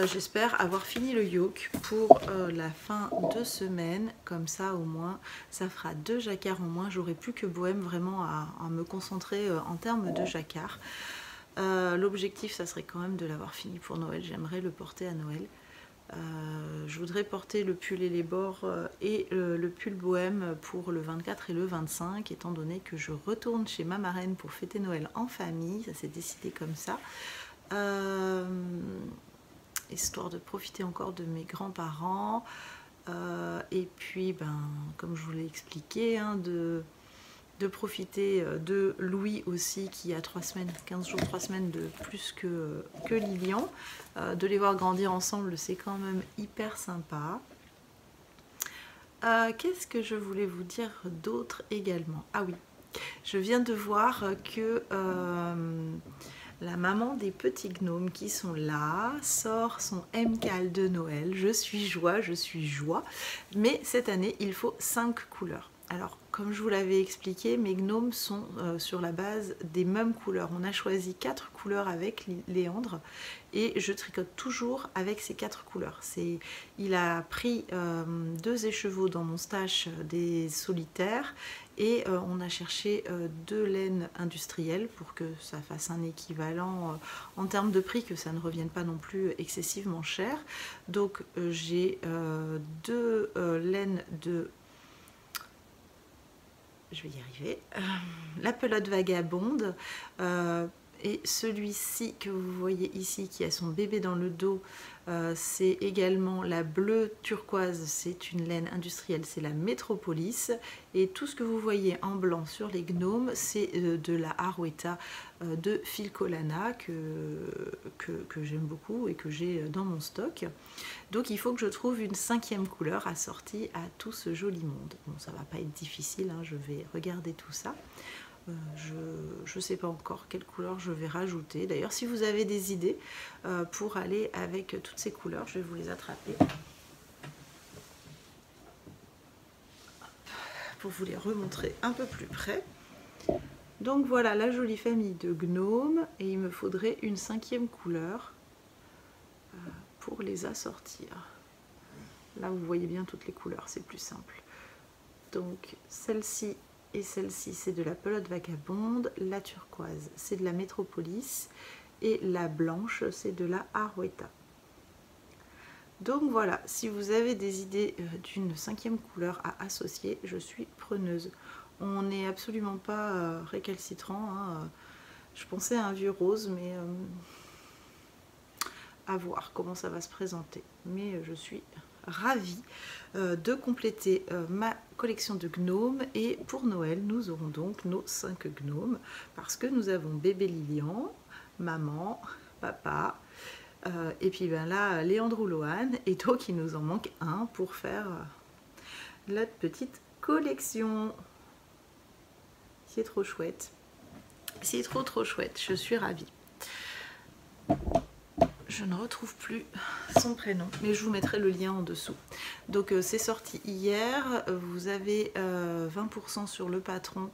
J'espère avoir fini le yoke pour la fin de semaine, comme ça au moins ça fera 2 jacquards en moins, j'aurai plus que bohème vraiment à me concentrer en termes de jacquard. L'objectif ça serait quand même de l'avoir fini pour Noël, j'aimerais le porter à Noël. Je voudrais porter le pull et les bords et le pull bohème pour le 24 et le 25, étant donné que je retourne chez ma marraine pour fêter Noël en famille, ça s'est décidé comme ça. Histoire de profiter encore de mes grands-parents et puis comme je vous l'ai expliqué, hein, de profiter de Louis aussi qui a 3 semaines, 15 jours, 3 semaines de plus que Lilian. De les voir grandir ensemble, c'est quand même hyper sympa. Qu'est-ce que je voulais vous dire d'autre également? Ah oui, je viens de voir que la maman des petits gnomes qui sont là sort son MCAL de Noël. Je suis joie. Mais cette année, il faut 5 couleurs. Alors, comme je vous l'avais expliqué, mes gnomes sont sur la base des mêmes couleurs. On a choisi 4 couleurs avec Léandre et je tricote toujours avec ces 4 couleurs. Il a pris 2 écheveaux dans mon stash des solitaires et on a cherché 2 laines industrielles pour que ça fasse un équivalent en termes de prix, que ça ne revienne pas non plus excessivement cher. Donc j'ai 2 laines de... Je vais y arriver. La pelote vagabonde et celui-ci que vous voyez ici qui a son bébé dans le dos, c'est également la bleue turquoise, c'est une laine industrielle, c'est la Métropolis. Et tout ce que vous voyez en blanc sur les gnomes, c'est de la Arwetta de Filcolana que j'aime beaucoup et que j'ai dans mon stock. Donc il faut que je trouve une 5e couleur assortie à tout ce joli monde. Bon, ça va pas être difficile, hein, je vais regarder tout ça. Je ne sais pas encore quelle couleur je vais rajouter. D'ailleurs, si vous avez des idées pour aller avec toutes ces couleurs, je vais vous les attraper pour vous les remontrer un peu plus près. Donc voilà la jolie famille de gnomes et il me faudrait une 5e couleur pour les assortir. Là, vous voyez bien toutes les couleurs, c'est plus simple. Donc celle-ci et celle-ci, c'est de la pelote vagabonde, la turquoise, c'est de la Métropolis, et la blanche, c'est de la Arwetta. Donc voilà, si vous avez des idées d'une 5e couleur à associer, je suis preneuse. On n'est absolument pas récalcitrant, hein. Je pensais à un vieux rose, mais à voir comment ça va se présenter. Mais je suis ravie de compléter ma collection de gnomes et pour Noël nous aurons donc nos 5 gnomes parce que nous avons bébé Lilian, maman, papa et puis là Léandre ou Loane et donc il nous en manque un pour faire la petite collection. C'est trop chouette, c'est trop chouette, je suis ravie. Je ne retrouve plus son prénom, mais je vous mettrai le lien en dessous. Donc c'est sorti hier, vous avez 20% sur le patron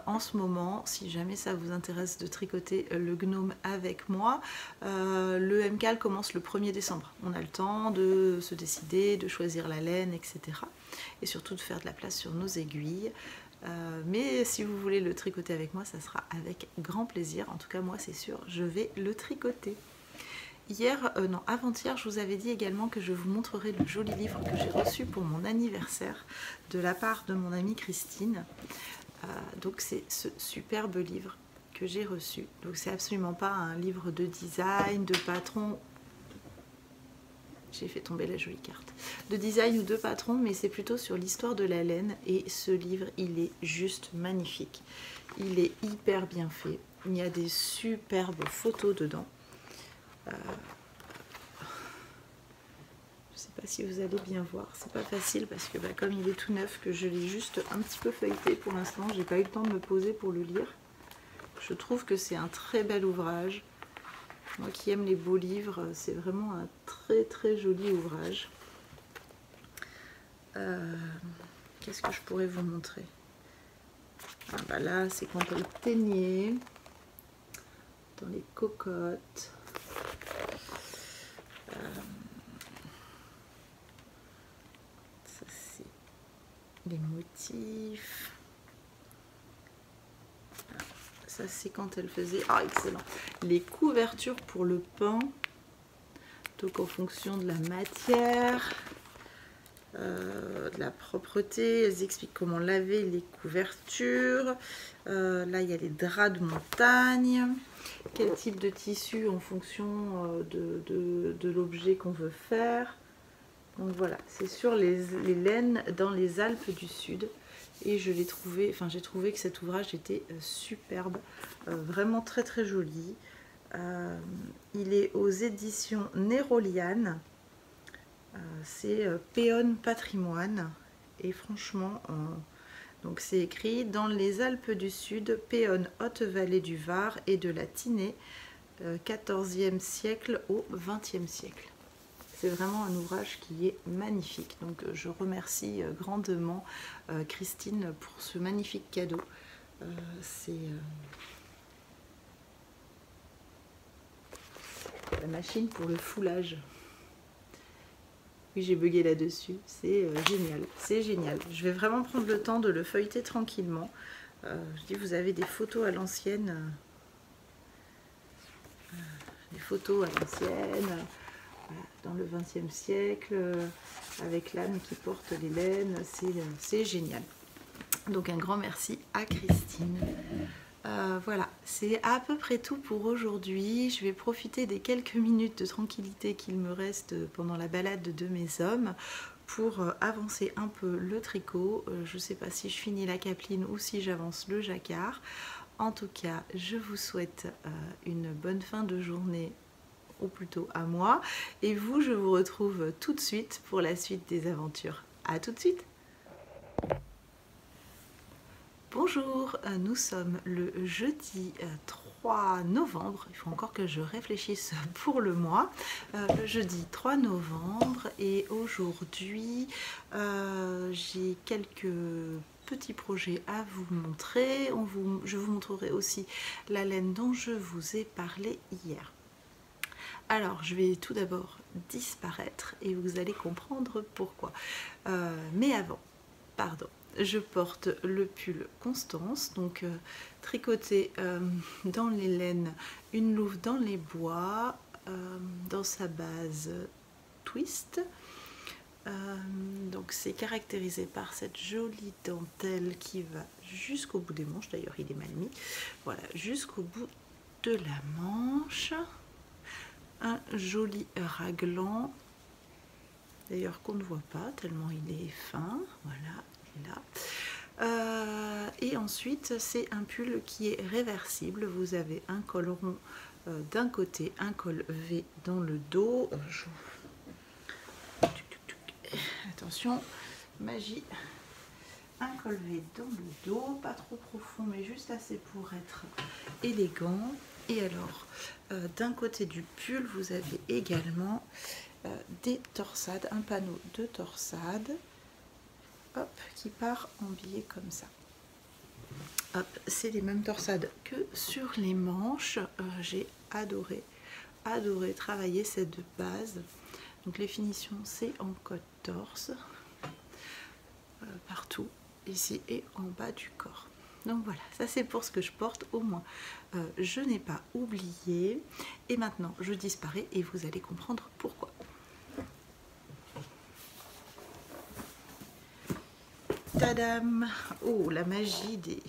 en ce moment, si jamais ça vous intéresse de tricoter le gnome avec moi. Le MCAL commence le 1er décembre, on a le temps de se décider, de choisir la laine, etc. Et surtout de faire de la place sur nos aiguilles. Mais si vous voulez le tricoter avec moi, ça sera avec grand plaisir. En tout cas moi c'est sûr, je vais le tricoter. hier, non, avant-hier, je vous avais dit également que je vous montrerai le joli livre que j'ai reçu pour mon anniversaire de la part de mon amie Christine. Donc c'est ce superbe livre que j'ai reçu. Donc c'est absolument pas un livre de design, de patron. J'ai fait tomber la jolie carte. De design ou de patron, mais c'est plutôt sur l'histoire de la laine. Et ce livre, il est juste magnifique. Il est hyper bien fait. Il y a des superbes photos dedans. Je sais pas si vous allez bien voir. C'est pas facile parce que comme il est tout neuf, que je l'ai juste un petit peu feuilleté pour l'instant. J'ai pas eu le temps de me poser pour le lire. Je trouve que c'est un très bel ouvrage. Moi qui aime les beaux livres, c'est vraiment un très joli ouvrage. Qu'est-ce que je pourrais vous montrer? Là, c'est quand elle teignait dans les cocottes. Ça, c'est les motifs. Ça, c'est quand elle faisait... Ah, excellent. Les couvertures pour le pain. Donc, en fonction de la matière, de la propreté. Elles expliquent comment laver les couvertures. Là, il y a les draps de montagne. Quel type de tissu en fonction de l'objet qu'on veut faire. Donc, voilà. C'est sur les laines dans les Alpes du Sud. Et je l'ai trouvé, j'ai trouvé que cet ouvrage était superbe, vraiment très joli. Il est aux éditions Néroliane, c'est Péonne Patrimoine, et franchement, donc c'est écrit dans les Alpes du Sud, Péonne, Haute-Vallée du Var et de la Tinée, 14e siècle au 20e siècle. C'est vraiment un ouvrage qui est magnifique. Donc je remercie grandement Christine pour ce magnifique cadeau. C'est la machine pour le foulage. Oui, j'ai bugué là-dessus. C'est génial. C'est génial. Je vais vraiment prendre le temps de le feuilleter tranquillement. Je dis, vous avez des photos à l'ancienne. Des photos à l'ancienne. Dans le XXe siècle, avec l'âne qui porte les laines, c'est génial. Donc un grand merci à Christine. Voilà, c'est à peu près tout pour aujourd'hui. Je vais profiter des quelques minutes de tranquillité qu'il me reste pendant la balade de mes hommes pour avancer un peu le tricot. Je ne sais pas si je finis la capeline ou si j'avance le jacquard. En tout cas, je vous souhaite une bonne fin de journée, ou plutôt à moi, et vous, je vous retrouve tout de suite pour la suite des aventures. À tout de suite. Bonjour, nous sommes le jeudi 3 novembre, il faut encore que je réfléchisse pour le mois, le jeudi 3 novembre, et aujourd'hui j'ai quelques petits projets à vous montrer. Je vous montrerai aussi la laine dont je vous ai parlé hier. Alors, je vais tout d'abord disparaître et vous allez comprendre pourquoi. Mais avant, pardon, je porte le pull Constance, donc tricoté dans les laines, une louve dans les bois, dans sa base twist. Donc c'est caractérisé par cette jolie dentelle qui va jusqu'au bout des manches. D'ailleurs, il est mal mis. Voilà, jusqu'au bout de la manche. Un joli raglan, d'ailleurs qu'on ne voit pas tellement il est fin, voilà, il est là. Et ensuite c'est un pull qui est réversible. Vous avez un col rond d'un côté, un col V dans le dos. Attention, magie. Un col V dans le dos, pas trop profond mais juste assez pour être élégant. Et alors, d'un côté du pull, vous avez également des torsades, un panneau de torsade, hop, qui part en biais comme ça. Hop, c'est les mêmes torsades que sur les manches. J'ai adoré travailler cette base. Donc les finitions, c'est en côte torse, partout, ici et en bas du corps. Donc voilà, ça c'est pour ce que je porte, au moins je n'ai pas oublié. Et maintenant je disparais et vous allez comprendre pourquoi. Tadam! Oh, la magie des...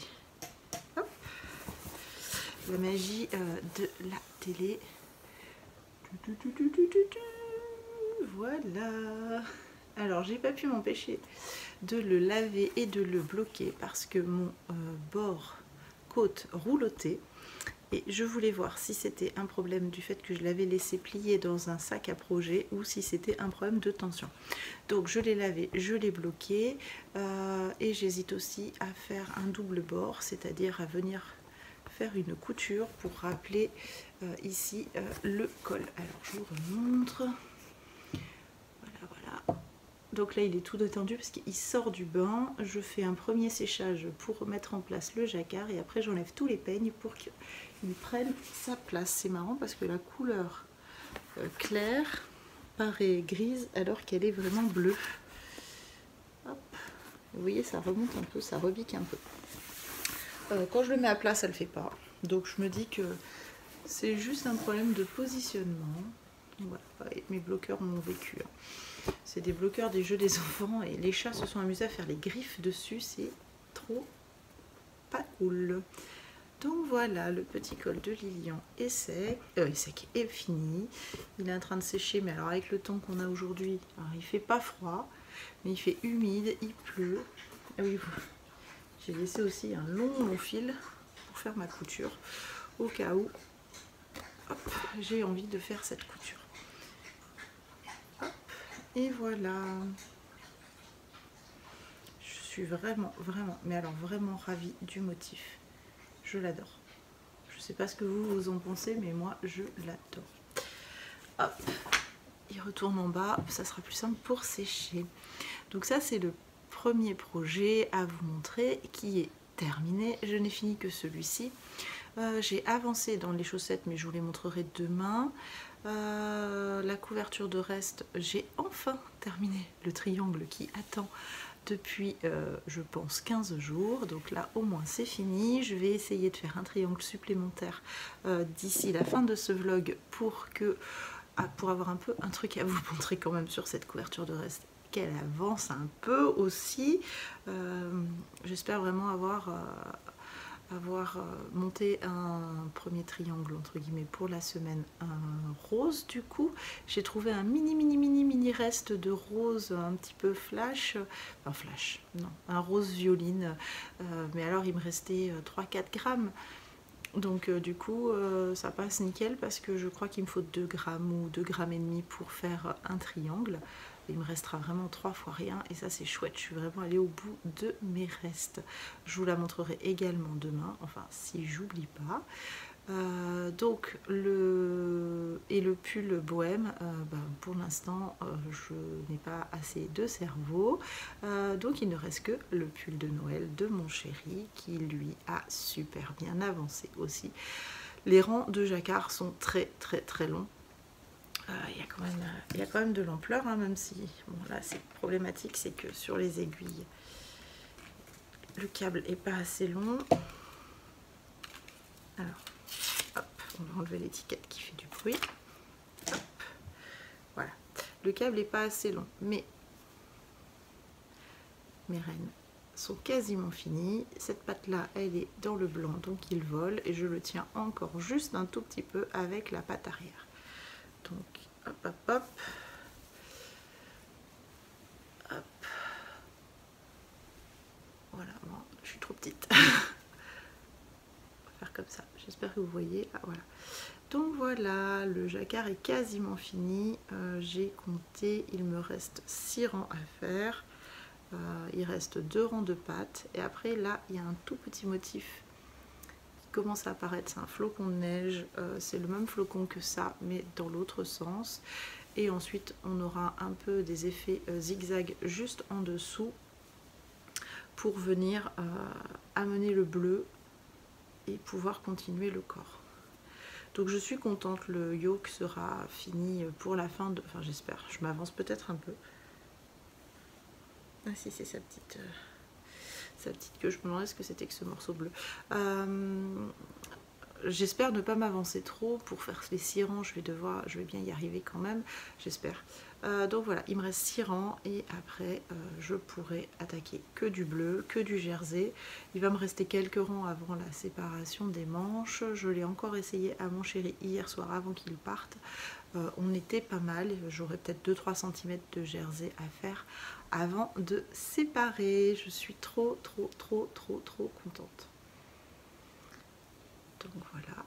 Hop. La magie de la télé. Voilà. Alors j'ai pas pu m'empêcher de le laver et de le bloquer parce que mon bord côte roulotait. Et je voulais voir si c'était un problème du fait que je l'avais laissé plier dans un sac à projet ou si c'était un problème de tension. Donc je l'ai lavé, je l'ai bloqué et j'hésite aussi à faire un double bord, c'est-à-dire à venir faire une couture pour rappeler ici le col. Alors je vous remontre. Voilà. Donc là il est tout détendu parce qu'il sort du bain. Je fais un premier séchage pour mettre en place le jacquard et après j'enlève tous les peignes pour qu'il prenne sa place. C'est marrant parce que la couleur claire paraît grise alors qu'elle est vraiment bleue. Hop. Vous voyez, ça remonte un peu, ça rebique un peu. Quand je le mets à plat, ça le fait pas. Donc je me dis que c'est juste un problème de positionnement. Voilà, mes bloqueurs m'ont vécu. C'est des bloqueurs des jeux des enfants et les chats se sont amusés à faire les griffes dessus. C'est trop pas cool. Donc voilà, le petit col de Lilian est sec, est fini. Il est en train de sécher, mais alors avec le temps qu'on a aujourd'hui, il fait pas froid, mais il fait humide, il pleut. Ah oui, j'ai laissé aussi un long fil pour faire ma couture, au cas où j'ai envie de faire cette couture. Hop, et voilà. Je suis vraiment, mais alors vraiment ravie du motif. Je l'adore. Je sais pas ce que vous en pensez, mais moi je l'adore. Hop, il retourne en bas, ça sera plus simple pour sécher. Donc ça c'est le premier projet à vous montrer qui est terminé. Je n'ai fini que celui-ci. J'ai avancé dans les chaussettes, mais je vous les montrerai demain. La couverture de reste, j'ai enfin terminé le triangle qui attend depuis je pense 15 jours, donc là au moins c'est fini. Je vais essayer de faire un triangle supplémentaire d'ici la fin de ce vlog pour avoir un peu un truc à vous montrer quand même sur cette couverture de reste, qu'elle avance un peu aussi. J'espère vraiment avoir monté un premier triangle entre guillemets pour la semaine rose. Du coup j'ai trouvé un mini reste de rose un petit peu flash, enfin flash non, un rose violine, mais alors il me restait 3-4 grammes. Donc du coup ça passe nickel parce que je crois qu'il me faut 2 grammes ou 2 grammes et demi pour faire un triangle. Il me restera vraiment 3 fois rien et ça c'est chouette. Je suis vraiment allée au bout de mes restes. Je vous la montrerai également demain, enfin si j'oublie pas. Donc le pull bohème, pour l'instant je n'ai pas assez de cerveau, donc il ne reste que le pull de Noël de mon chéri qui lui a super bien avancé aussi. Les rangs de jacquard sont très longs. Il y a quand même de l'ampleur, hein, même si bon, là c'est problématique, c'est que sur les aiguilles le câble est pas assez long. Alors hop, on va enlever l'étiquette qui fait du bruit. Hop, voilà, le câble est pas assez long, mais mes rennes sont quasiment finies. Cette patte là elle est dans le blanc donc il vole et je le tiens encore juste un tout petit peu avec la patte arrière. Donc hop hop hop hop, voilà, moi je suis trop petite. On va faire comme ça, j'espère que vous voyez. Ah, voilà, donc voilà, le jacquard est quasiment fini. J'ai compté, il me reste 6 rangs à faire. Il reste 2 rangs de pattes et après là il y a un tout petit motif qui commence à apparaître, c'est un flocon de neige, c'est le même flocon que ça mais dans l'autre sens. Et ensuite on aura un peu des effets zigzag juste en dessous pour venir amener le bleu et pouvoir continuer le corps. Donc je suis contente, le yoke sera fini pour la fin de... Enfin j'espère, je m'avance peut-être un peu. Ah si, c'est sa petite... sa petite queue. Je me demandais ce que c'était que ce morceau bleu. J'espère ne pas m'avancer trop pour faire les 6 rangs. Je vais bien y arriver quand même, j'espère. Donc voilà, il me reste 6 rangs et après je pourrai attaquer que du bleu, que du jersey. Il va me rester quelques rangs avant la séparation des manches. Je l'ai encore essayé à mon chéri hier soir avant qu'il parte. On était pas mal, j'aurais peut-être 2-3 cm de jersey à faire avant de séparer. Je suis trop contente. Donc voilà.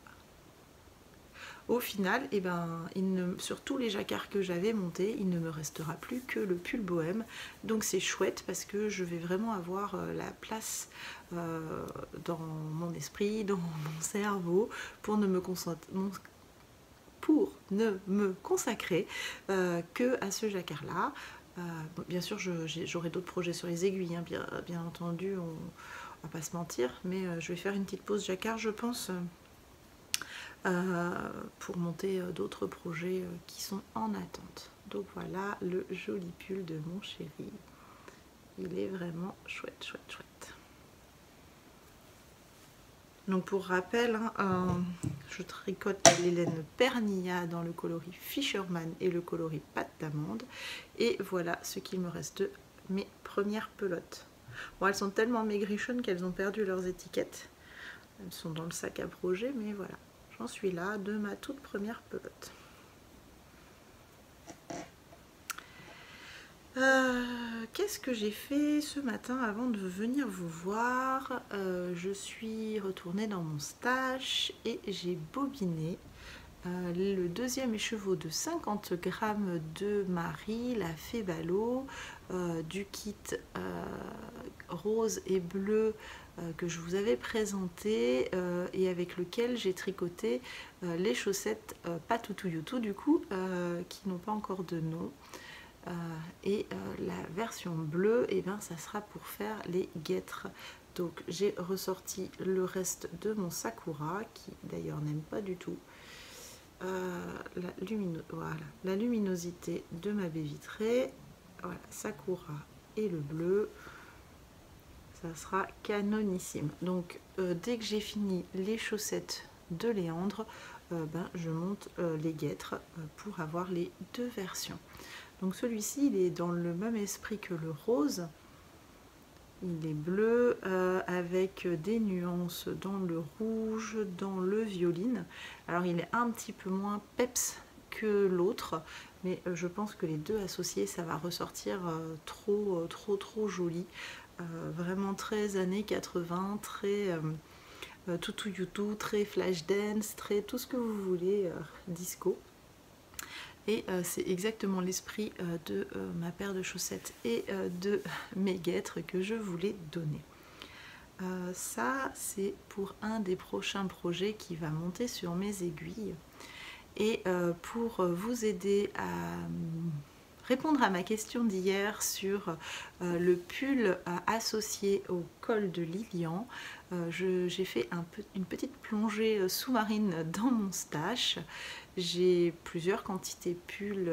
Au final, eh ben, sur tous les jacquards que j'avais montés, il ne me restera plus que le pull bohème. Donc c'est chouette parce que je vais vraiment avoir la place dans mon esprit, dans mon cerveau, pour ne me consacrer que à ce jacquard-là. Bien sûr, j'aurai d'autres projets sur les aiguilles, hein, bien entendu, on va pas se mentir, mais je vais faire une petite pause jacquard, je pense. Pour monter d'autres projets qui sont en attente. Donc voilà le joli pull de mon chéri. Il est vraiment chouette. Donc pour rappel, hein, je tricote les laines Pernilla dans le coloris Fisherman et le coloris pâte d'amande. Et voilà ce qu'il me reste de mes premières pelotes. Bon, elles sont tellement maigrichonnes qu'elles ont perdu leurs étiquettes. Elles sont dans le sac à projet, mais voilà. J'en suis là de ma toute première pelote. Qu'est-ce que j'ai fait ce matin avant de venir vous voir? Je suis retournée dans mon stash et j'ai bobiné le deuxième écheveau de 50 grammes de Marie, la Fébalo, du kit rose et bleu que je vous avais présenté et avec lequel j'ai tricoté les chaussettes Patutu du coup qui n'ont pas encore de nom. Et la version bleue, et ben, ça sera pour faire les guêtres. Donc j'ai ressorti le reste de mon Sakura qui d'ailleurs n'aime pas du tout la luminosité de ma baie vitrée. Voilà, Sakura et le bleu, ça sera canonissime. Donc dès que j'ai fini les chaussettes de Léandre, ben, je monte les guêtres pour avoir les deux versions. Donc celui-ci, il est dans le même esprit que le rose. Il est bleu avec des nuances dans le rouge, dans le violine. Alors il est un petit peu moins peps que l'autre, mais je pense que les deux associés, ça va ressortir trop joli. Vraiment très années 80, très tutu yutu, très flash dance, très tout ce que vous voulez, disco. Et c'est exactement l'esprit de ma paire de chaussettes et de mes guêtres que je voulais donner. Ça, c'est pour un des prochains projets qui va monter sur mes aiguilles. Et pour vous aider à répondre à ma question d'hier sur le pull associé au col de Lilian, j'ai fait une petite plongée sous-marine dans mon stash. J'ai plusieurs quantités pulls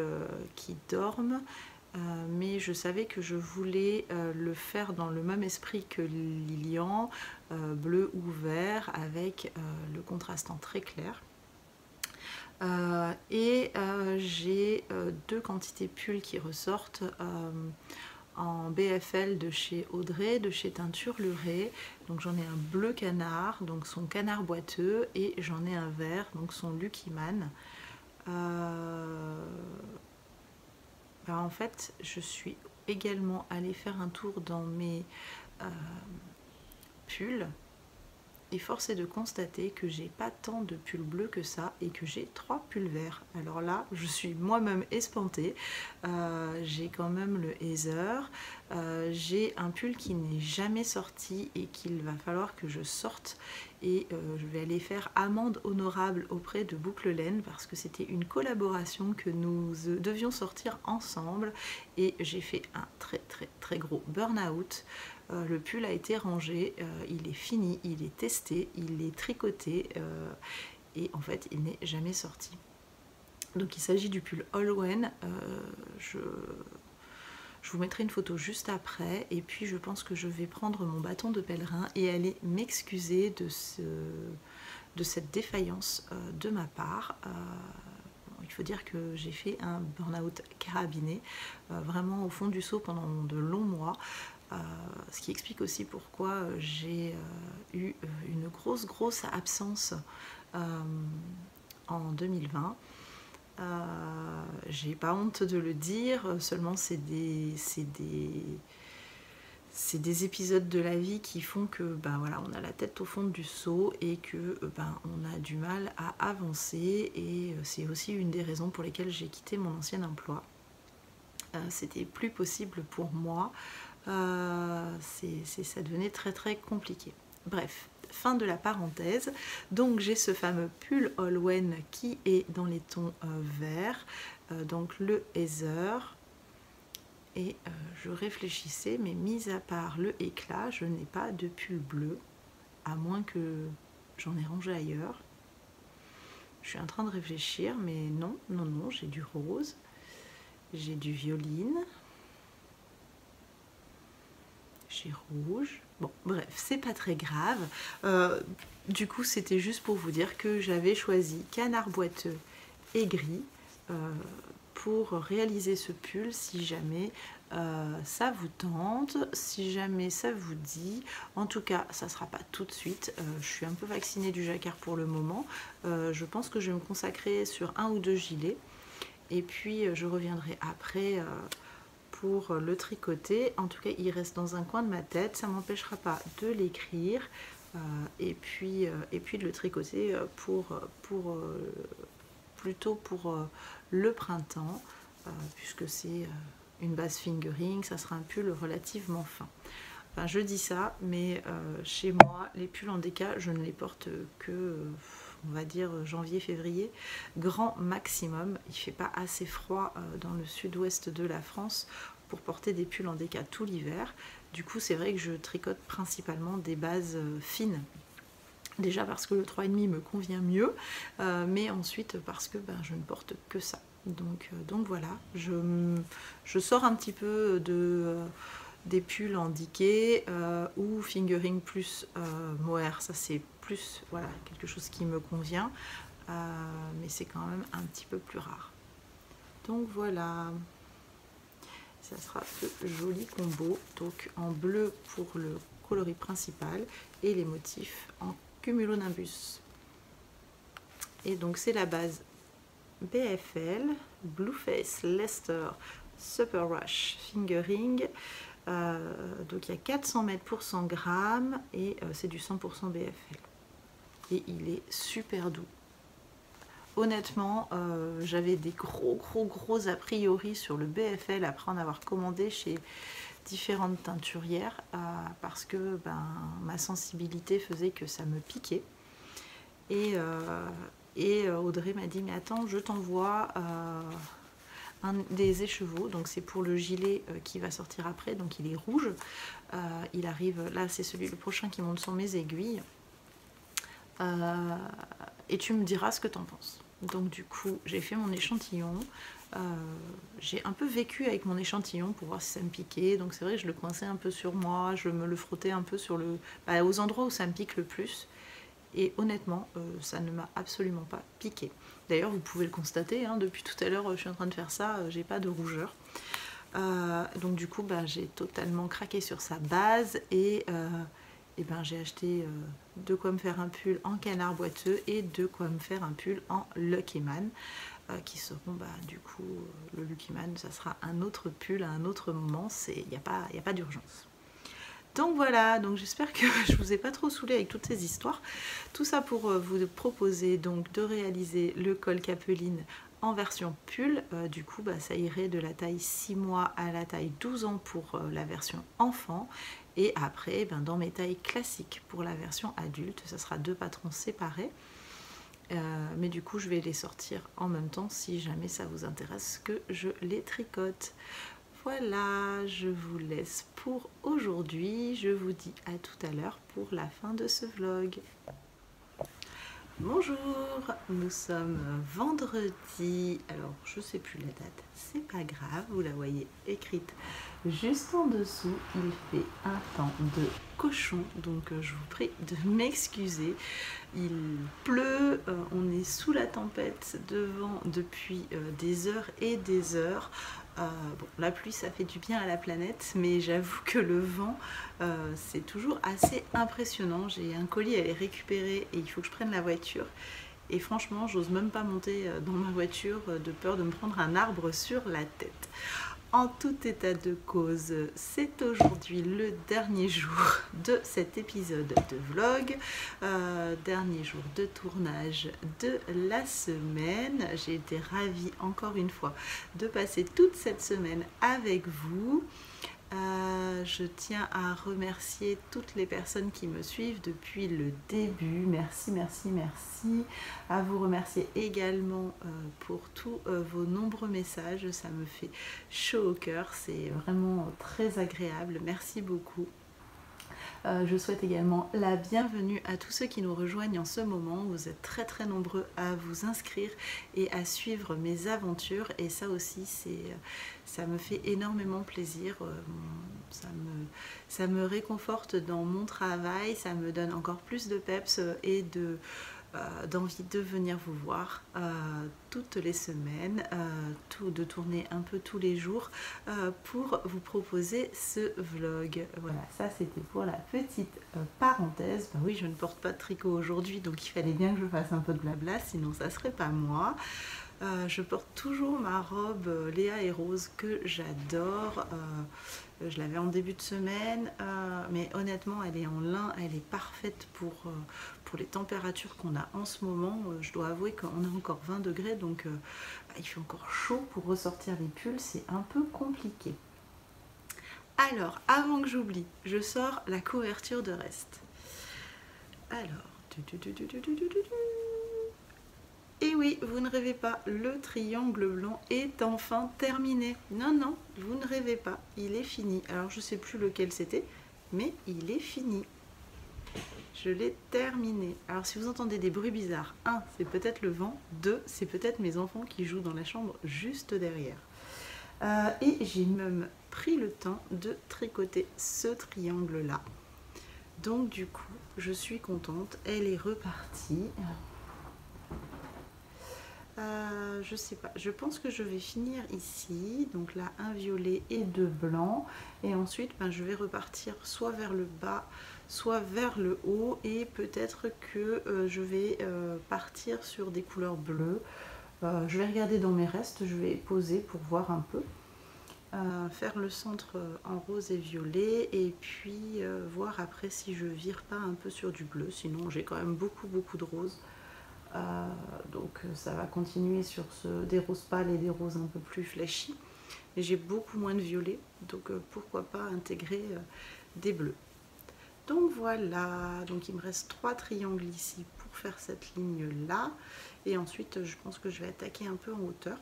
qui dorment, mais je savais que je voulais le faire dans le même esprit que Lilian, bleu ou vert, avec le contrastant très clair. J'ai deux quantités pulls qui ressortent en BFL de chez Audrey, de chez Teinture Lurée. Donc j'en ai un bleu canard, donc son canard boiteux, et j'en ai un vert, donc son Lucky Man. En fait, je suis également allée faire un tour dans mes pulls. Et force est de constater que j'ai pas tant de pulls bleus que ça et que j'ai 3 pulls verts. Alors là, je suis moi-même espantée. J'ai quand même le Heather. J'ai un pull qui n'est jamais sorti et qu'il va falloir que je sorte. Et je vais aller faire amende honorable auprès de Boucle Laine parce que c'était une collaboration que nous devions sortir ensemble. Et j'ai fait un très gros burn-out. Le pull a été rangé, il est fini, il est testé, il est tricoté et en fait il n'est jamais sorti. Donc il s'agit du pull Allwen. Je Je vous mettrai une photo juste après et puis je pense que je vais prendre mon bâton de pèlerin et aller m'excuser de cette défaillance de ma part. Il faut dire que j'ai fait un burn-out carabiné, vraiment au fond du seau pendant de longs mois, ce qui explique aussi pourquoi j'ai eu une grosse absence en 2020. J'ai pas honte de le dire, seulement c'est des épisodes de la vie qui font que ben voilà, on a la tête au fond du seau et que ben, on a du mal à avancer, et c'est aussi une des raisons pour lesquelles j'ai quitté mon ancien emploi. C'était plus possible pour moi, ça devenait très compliqué. Bref, fin de la parenthèse. Donc j'ai ce fameux pull Allwen qui est dans les tons verts, donc le Heather. Et je réfléchissais, mais mis à part le éclat, je n'ai pas de pull bleu, à moins que j'en ai rangé ailleurs. Je suis en train de réfléchir, mais non, j'ai du rose, j'ai du violine, j'ai rouge. Bon, bref, c'est pas très grave. Du coup, c'était juste pour vous dire que j'avais choisi canard boiteux et gris pour réaliser ce pull, si jamais ça vous tente, si jamais ça vous dit. En tout cas, ça sera pas tout de suite. Je suis un peu vaccinée du jacquard pour le moment. Je pense que je vais me consacrer sur 1 ou 2 gilets. Et puis, je reviendrai après pour le tricoter. En tout cas, il reste dans un coin de ma tête. Ça m'empêchera pas de l'écrire. Et puis de le tricoter plutôt pour le printemps, puisque c'est une base fingering, ça sera un pull relativement fin. Enfin, je dis ça, mais chez moi, les pulls en déca, je ne les porte que, on va dire, janvier-février, grand maximum. Il ne fait pas assez froid dans le sud-ouest de la France pour porter des pulls en déca tout l'hiver. Du coup, c'est vrai que je tricote principalement des bases fines. Déjà parce que le 3,5 me convient mieux, mais ensuite parce que je ne porte que ça. Donc voilà, je sors un petit peu des pulls en diquet ou fingering plus mohair. Ça c'est plus voilà, quelque chose qui me convient, mais c'est quand même un petit peu plus rare. Donc voilà, ça sera ce joli combo, donc en bleu pour le coloris principal et les motifs en cumulonimbus. Et donc c'est la base BFL, Blueface Leicester Super Rush Fingering. Donc il y a 400 mètres pour 100 grammes et c'est du 100% BFL. Et il est super doux. Honnêtement, j'avais des gros a priori sur le BFL après en avoir commandé chez différentes teinturières parce que ma sensibilité faisait que ça me piquait. Et Audrey m'a dit mais attends, je t'envoie des écheveaux, donc c'est pour le gilet qui va sortir après, donc il est rouge, il arrive là, c'est le prochain qui monte sur mes aiguilles, et tu me diras ce que t'en penses. Donc du coup j'ai fait mon échantillon, j'ai un peu vécu avec mon échantillon pour voir si ça me piquait, donc c'est vrai que je le coinçais un peu sur moi, je me le frottais un peu sur aux endroits où ça me pique le plus. Et honnêtement, ça ne m'a absolument pas piqué. D'ailleurs, vous pouvez le constater, hein, depuis tout à l'heure, je suis en train de faire ça, j'ai pas de rougeur. Donc du coup, j'ai totalement craqué sur sa base et j'ai acheté de quoi me faire un pull en canard boiteux et de quoi me faire un pull en Lucky Man, qui seront du coup, le Lucky Man, ça sera un autre pull à un autre moment, il n'y a pas d'urgence. Donc voilà, donc j'espère que je vous ai pas trop saoulé avec toutes ces histoires. Tout ça pour vous proposer donc de réaliser le col capeline en version pull. Du coup, ça irait de la taille 6 mois à la taille 12 ans pour la version enfant. Et après, dans mes tailles classiques pour la version adulte, ça sera 2 patrons séparés. Mais du coup, je vais les sortir en même temps si jamais ça vous intéresse que je les tricote. Voilà, je vous laisse pour aujourd'hui. Je vous dis à tout à l'heure pour la fin de ce vlog. Bonjour, nous sommes vendredi, alors je sais plus la date, c'est pas grave, vous la voyez écrite juste en dessous. Il fait un temps de cochon, donc je vous prie de m'excuser. Il pleut, on est sous la tempête de vent depuis des heures et des heures. Bon, la pluie ça fait du bien à la planète, mais j'avoue que le vent c'est toujours assez impressionnant. J'ai un colis à aller récupérer et il faut que je prenne la voiture. Et franchement, j'ose même pas monter dans ma voiture de peur de me prendre un arbre sur la tête. En tout état de cause, c'est aujourd'hui le dernier jour de cet épisode de vlog, dernier jour de tournage de la semaine. J'ai été ravie encore une fois de passer toute cette semaine avec vous. Je tiens à remercier toutes les personnes qui me suivent depuis le début. Merci, merci, merci. À vous remercier également pour tous vos nombreux messages. Ça me fait chaud au cœur. C'est vraiment très agréable. Merci beaucoup. Je souhaite également la bienvenue à tous ceux qui nous rejoignent en ce moment. Vous êtes très très nombreux à vous inscrire et à suivre mes aventures, et ça aussi ça me fait énormément plaisir. Ça me réconforte dans mon travail, ça me donne encore plus de peps et d'envie de venir vous voir toutes les semaines, de tourner un peu tous les jours pour vous proposer ce vlog. Voilà, ça c'était pour la petite parenthèse. Ben oui, je ne porte pas de tricot aujourd'hui, donc il fallait bien que je fasse un peu de blabla, sinon ça serait pas moi. Je porte toujours ma robe Léa et Rose que j'adore. Je l'avais en début de semaine, mais honnêtement elle est en lin, elle est parfaite pour les températures qu'on a en ce moment. Je dois avouer qu'on a encore 20 degrés, donc il fait encore chaud. Pour ressortir les pulls, c'est un peu compliqué. Alors, avant que j'oublie, je sors la couverture de reste. Alors, et oui, vous ne rêvez pas, le triangle blanc est enfin terminé. Non, non, vous ne rêvez pas, il est fini. Alors, je ne sais plus lequel c'était, mais il est fini. Je l'ai terminé. Alors, si vous entendez des bruits bizarres, 1, c'est peut-être le vent. 2, c'est peut-être mes enfants qui jouent dans la chambre juste derrière. Et j'ai même pris le temps de tricoter ce triangle-là. Donc, du coup, je suis contente. Elle est repartie. Je sais pas, je pense que je vais finir ici, donc là un violet et 2 blancs, et ensuite je vais repartir soit vers le bas soit vers le haut, et peut-être que je vais partir sur des couleurs bleues. Je vais regarder dans mes restes, je vais poser pour voir un peu, faire le centre en rose et violet, et puis voir après si je vire pas un peu sur du bleu. Sinon j'ai quand même beaucoup de rose. Donc ça va continuer sur des roses pâles et des roses un peu plus flashy, mais j'ai beaucoup moins de violet, donc pourquoi pas intégrer des bleus. Donc voilà, donc il me reste 3 triangles ici pour faire cette ligne là, et ensuite je pense que je vais attaquer un peu en hauteur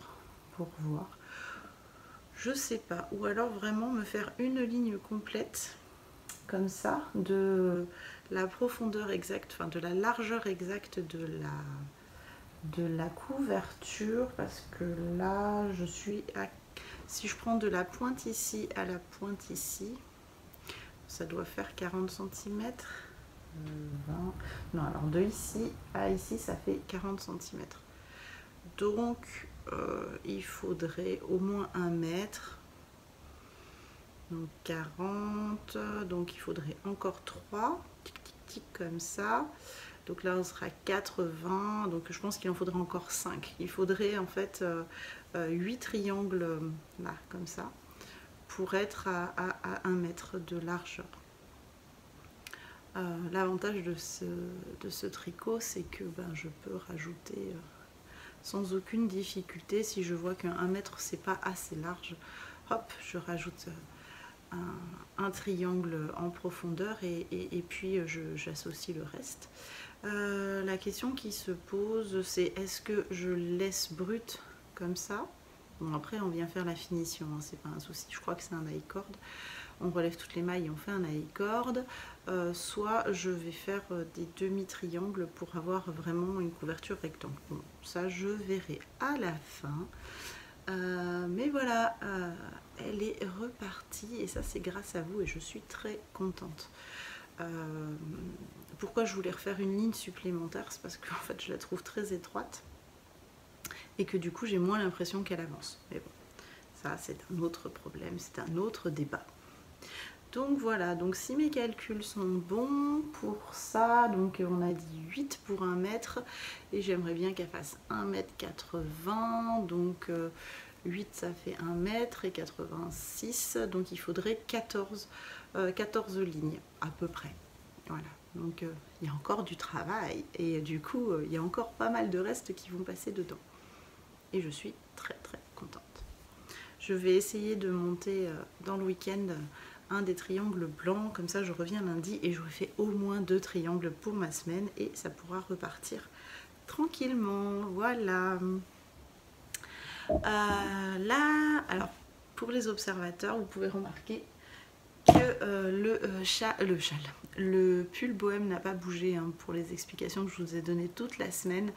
pour voir, je sais pas, ou alors vraiment me faire une ligne complète comme ça, de la profondeur exacte, enfin de la largeur exacte de la couverture, parce que là je suis à, si je prends de la pointe ici à la pointe ici, ça doit faire 40 cm. 20, non, alors de ici à ici ça fait 40 cm, donc il faudrait au moins 1 mètre, donc 40, donc il faudrait encore 3 comme ça. Donc là on sera 80, donc je pense qu'il en faudrait encore 5. Il faudrait en fait 8 triangles là comme ça pour être à 1 mètre de largeur. L'avantage de ce tricot, c'est que je peux rajouter sans aucune difficulté. Si je vois qu'un 1 mètre c'est pas assez large, hop, je rajoute un triangle en profondeur, et puis j'associe le reste. La question qui se pose, c'est est-ce que je laisse brut comme ça, Bon, après on vient faire la finition, hein, c'est pas un souci. Je crois que c'est un I-cord. On relève toutes les mailles et on fait un I-cord. Soit je vais faire des demi-triangles pour avoir vraiment une couverture rectangle. Bon, ça je verrai à la fin. Mais voilà, elle est repartie et ça c'est grâce à vous et je suis très contente. Pourquoi je voulais refaire une ligne supplémentaire, c'est parce qu'en fait je la trouve très étroite et que du coup j'ai moins l'impression qu'elle avance. Mais bon, ça c'est un autre problème, c'est un autre débat. Donc voilà, donc si mes calculs sont bons pour ça, donc on a dit 8 pour 1 mètre et j'aimerais bien qu'elle fasse 1,80 m, donc 8 ça fait 1 mètre et 86, donc il faudrait 14 lignes à peu près. Voilà, donc il y a encore du travail et du coup il y a encore pas mal de restes qui vont passer dedans. Et je suis très très contente. Je vais essayer de monter dans le week-end un des triangles blancs, comme ça je reviens lundi et j'aurai fait au moins 2 triangles pour ma semaine et ça pourra repartir tranquillement. Voilà. Là, alors pour les observateurs, vous pouvez remarquer que le pull bohème n'a pas bougé, hein, pour les explications que je vous ai données toute la semaine.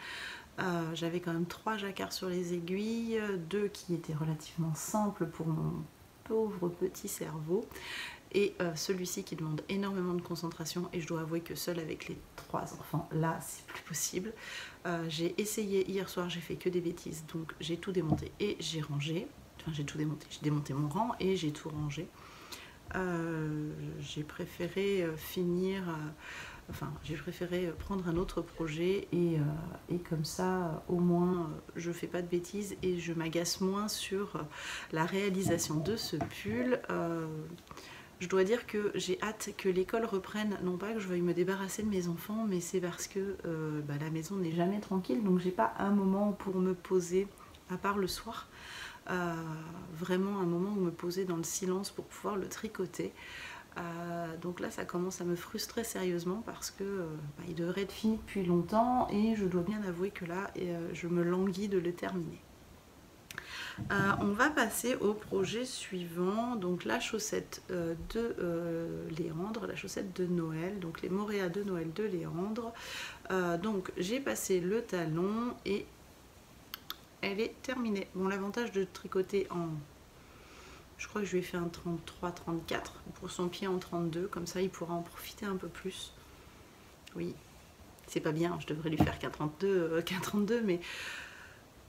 J'avais quand même 3 jacquards sur les aiguilles, 2 qui étaient relativement simples pour mon pauvre petit cerveau et celui-ci qui demande énormément de concentration et je dois avouer que seul avec les 3 enfants là c'est plus possible. J'ai essayé hier soir, j'ai fait que des bêtises, donc j'ai tout démonté et j'ai rangé, enfin j'ai tout démonté, j'ai démonté mon rang et j'ai tout rangé. J'ai préféré j'ai préféré prendre un autre projet et comme ça au moins je fais pas de bêtises et je m'agace moins sur la réalisation de ce pull. Je dois dire que j'ai hâte que l'école reprenne, non pas que je veuille me débarrasser de mes enfants, mais c'est parce que la maison n'est jamais tranquille, donc j'ai pas un moment pour me poser, à part le soir. Vraiment un moment où me poser dans le silence pour pouvoir le tricoter. Donc là ça commence à me frustrer sérieusement parce que il devrait être fini depuis longtemps et je dois bien avouer que là je me languis de le terminer. On va passer au projet suivant, donc la chaussette de Léandre, la chaussette de Noël, donc les moréas de Noël de Léandre. Donc j'ai passé le talon et elle est terminée. Bon, l'avantage de tricoter en... Je crois que je lui ai fait un 33-34 pour son pied en 32, comme ça il pourra en profiter un peu plus. Oui, c'est pas bien, je devrais lui faire qu'un 32, mais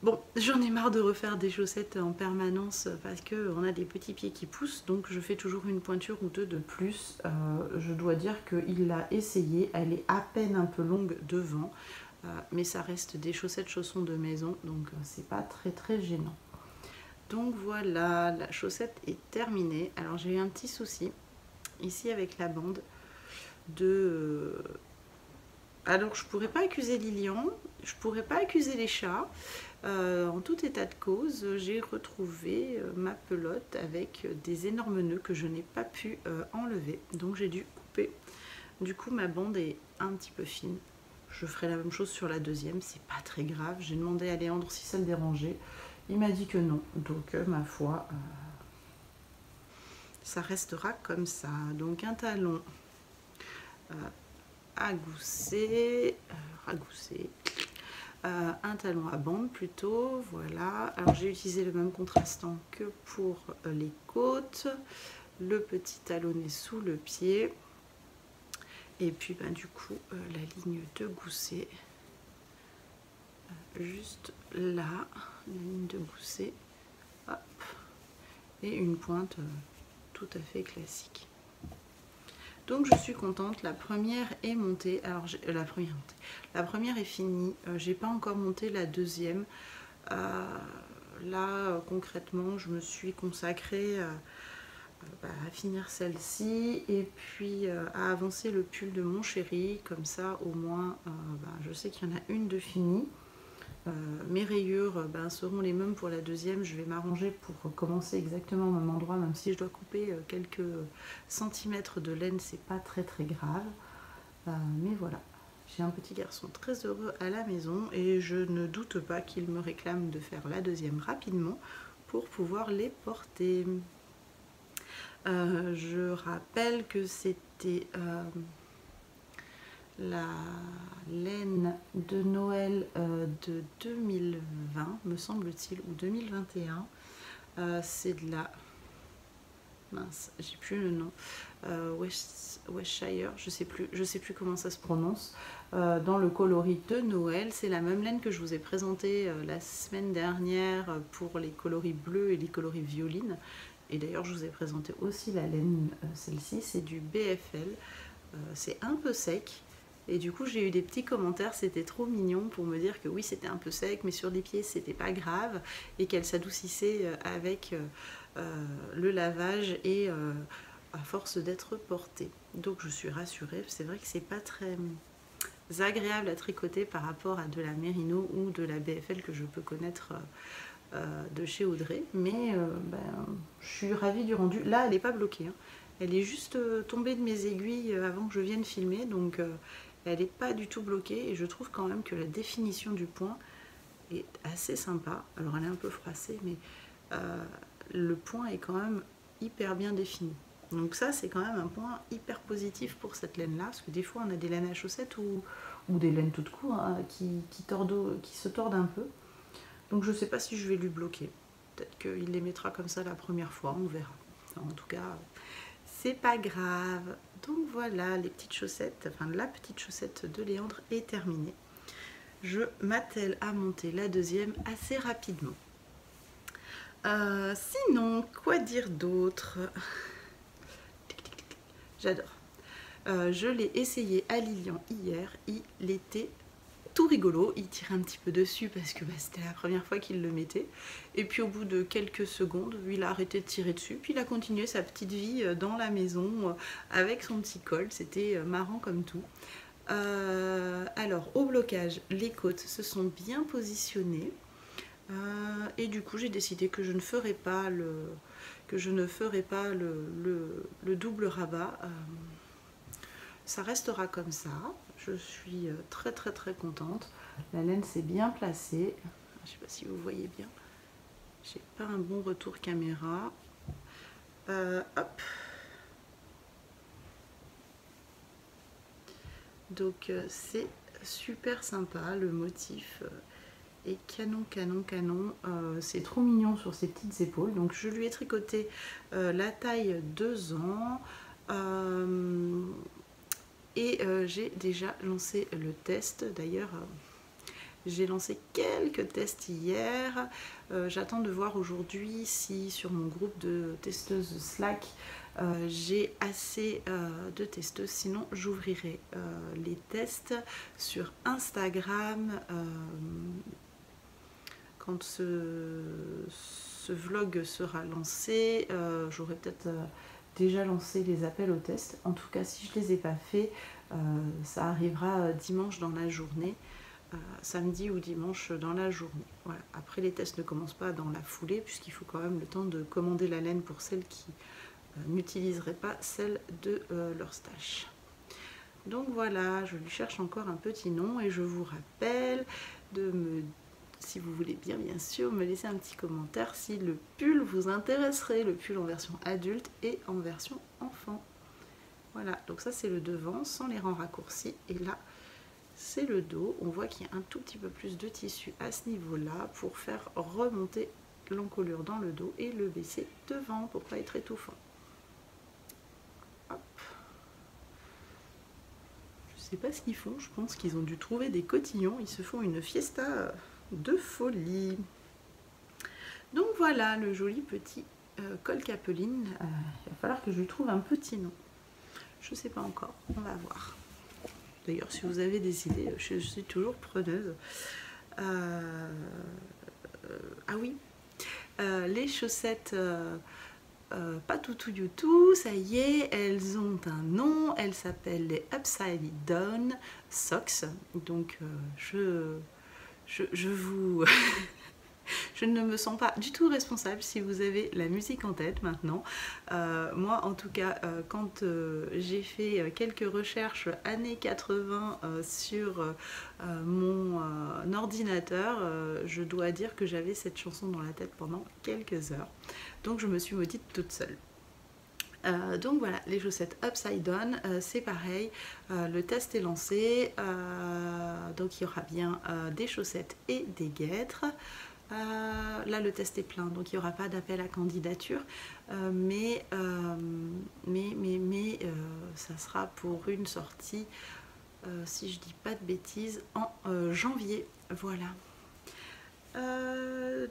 bon, j'en ai marre de refaire des chaussettes en permanence parce qu'on a des petits pieds qui poussent, donc je fais toujours une pointure ou deux de plus. Je dois dire qu'il l'a essayé, elle est à peine un peu longue devant, mais ça reste des chaussettes chaussons de maison, donc c'est pas très très gênant. Donc voilà, la chaussette est terminée. Alors j'ai eu un petit souci ici avec la bande de... Alors je pourrais pas accuser Lilian, je pourrais pas accuser les chats. En tout état de cause, j'ai retrouvé ma pelote avec des énormes nœuds que je n'ai pas pu enlever. Donc j'ai dû couper. Du coup ma bande est un petit peu fine. Je ferai la même chose sur la deuxième, c'est pas très grave. J'ai demandé à Léandre si ça le dérangeait. Il m'a dit que non, donc ma foi, ça restera comme ça. Donc un talon à gousser, un talon à bande plutôt, voilà. Alors j'ai utilisé le même contrastant que pour les côtes, le petit talonnet sous le pied, et puis du coup la ligne de gousset, juste là, la ligne de gousset, hop, et une pointe tout à fait classique. Donc je suis contente, la première est montée. Alors la première est finie, j'ai pas encore monté la deuxième. Là concrètement je me suis consacrée à finir celle-ci et puis à avancer le pull de mon chéri, comme ça au moins je sais qu'il y en a une de finie. Mes rayures seront les mêmes pour la deuxième. Je vais m'arranger pour commencer exactement au même endroit, même si je dois couper quelques centimètres de laine, c'est pas très très grave. Mais voilà, j'ai un petit garçon très heureux à la maison et je ne doute pas qu'il me réclame de faire la deuxième rapidement pour pouvoir les porter. Je rappelle que c'était la laine de Noël de 2020, me semble-t-il, ou 2021. C'est de la... mince, j'ai plus le nom. Westshire, je sais plus comment ça se prononce. Dans le coloris de Noël, c'est la même laine que je vous ai présentée la semaine dernière pour les coloris bleus et les coloris violines. Et d'ailleurs, je vous ai présenté aussi la laine, celle-ci, c'est du BFL. C'est un peu sec. Et du coup, j'ai eu des petits commentaires, c'était trop mignon pour me dire que oui, c'était un peu sec, mais sur les pieds, c'était pas grave. Et qu'elle s'adoucissait avec le lavage et à force d'être portée. Donc, je suis rassurée. C'est vrai que c'est pas très agréable à tricoter par rapport à de la Merino ou de la BFL que je peux connaître de chez Audrey, mais je suis ravie du rendu. Là, elle n'est pas bloquée, hein. Elle est juste tombée de mes aiguilles avant que je vienne filmer, donc elle n'est pas du tout bloquée, et je trouve quand même que la définition du point est assez sympa. Alors elle est un peu froissée, mais le point est quand même hyper bien défini. Donc ça, c'est quand même un point hyper positif pour cette laine-là, parce que des fois, on a des laines à chaussettes ou des laines toutes courtes hein, qui se tordent un peu. Donc je ne sais pas si je vais lui bloquer. Peut-être qu'il les mettra comme ça la première fois, on verra. En tout cas, c'est pas grave. Donc voilà, les petites chaussettes, enfin la petite chaussette de Léandre est terminée. Je m'attelle à monter la deuxième assez rapidement. Sinon, quoi dire d'autre? J'adore. Je l'ai essayé à Lilian hier, il était tout rigolo, il tirait un petit peu dessus parce que c'était la première fois qu'il le mettait, et puis au bout de quelques secondes il a arrêté de tirer dessus, puis il a continué sa petite vie dans la maison avec son petit col. C'était marrant comme tout. Alors au blocage, les côtes se sont bien positionnées et du coup j'ai décidé que je ne ferai pas le double rabat. Ça restera comme ça. Je suis très contente. La laine s'est bien placée. Je ne sais pas si vous voyez bien. J'ai pas un bon retour caméra. Hop. Donc c'est super sympa. Le motif est canon. C'est trop mignon sur ses petites épaules. Donc je lui ai tricoté la taille 2 ans. Et j'ai déjà lancé le test. D'ailleurs, j'ai lancé quelques tests hier. J'attends de voir aujourd'hui si sur mon groupe de testeuses Slack, j'ai assez de testeuses. Sinon, j'ouvrirai les tests sur Instagram quand ce vlog sera lancé. J'aurai peut-être... déjà lancé les appels aux tests. En tout cas, si je ne les ai pas faits, ça arrivera dimanche dans la journée, samedi ou dimanche dans la journée. Voilà. Après, les tests ne commencent pas dans la foulée, puisqu'il faut quand même le temps de commander la laine pour celles qui n'utiliseraient pas celle de leur stash. Donc voilà, je lui cherche encore un petit nom et je vous rappelle de me... si vous voulez bien sûr me laisser un petit commentaire si le pull vous intéresserait, le pull en version adulte et en version enfant. Voilà, donc ça c'est le devant sans les rangs raccourcis, et là c'est le dos. On voit qu'il y a un tout petit peu plus de tissu à ce niveau-là pour faire remonter l'encolure dans le dos et le baisser devant pour pas être étouffant. Hop. Je sais pas ce qu'ils font, je pense qu'ils ont dû trouver des cotillons, ils se font une fiesta de folie. Donc voilà le joli petit col capeline. Il va falloir que je lui trouve un petit nom. Je sais pas encore, on va voir. D'ailleurs, si vous avez des idées, je suis toujours preneuse. Ah oui, les chaussettes Patoutou Youtou, ça y est, elles ont un nom. Elles s'appellent les Upside Down Socks. Donc je vous Je ne me sens pas du tout responsable si vous avez la musique en tête maintenant. Moi en tout cas, quand j'ai fait quelques recherches années 80 sur mon ordinateur, je dois dire que j'avais cette chanson dans la tête pendant quelques heures. Donc je me suis maudite toute seule. Donc voilà, les chaussettes Upside Down, c'est pareil, le test est lancé, donc il y aura bien des chaussettes et des guêtres. Là le test est plein, donc il n'y aura pas d'appel à candidature, mais ça sera pour une sortie, si je dis pas de bêtises, en janvier, voilà.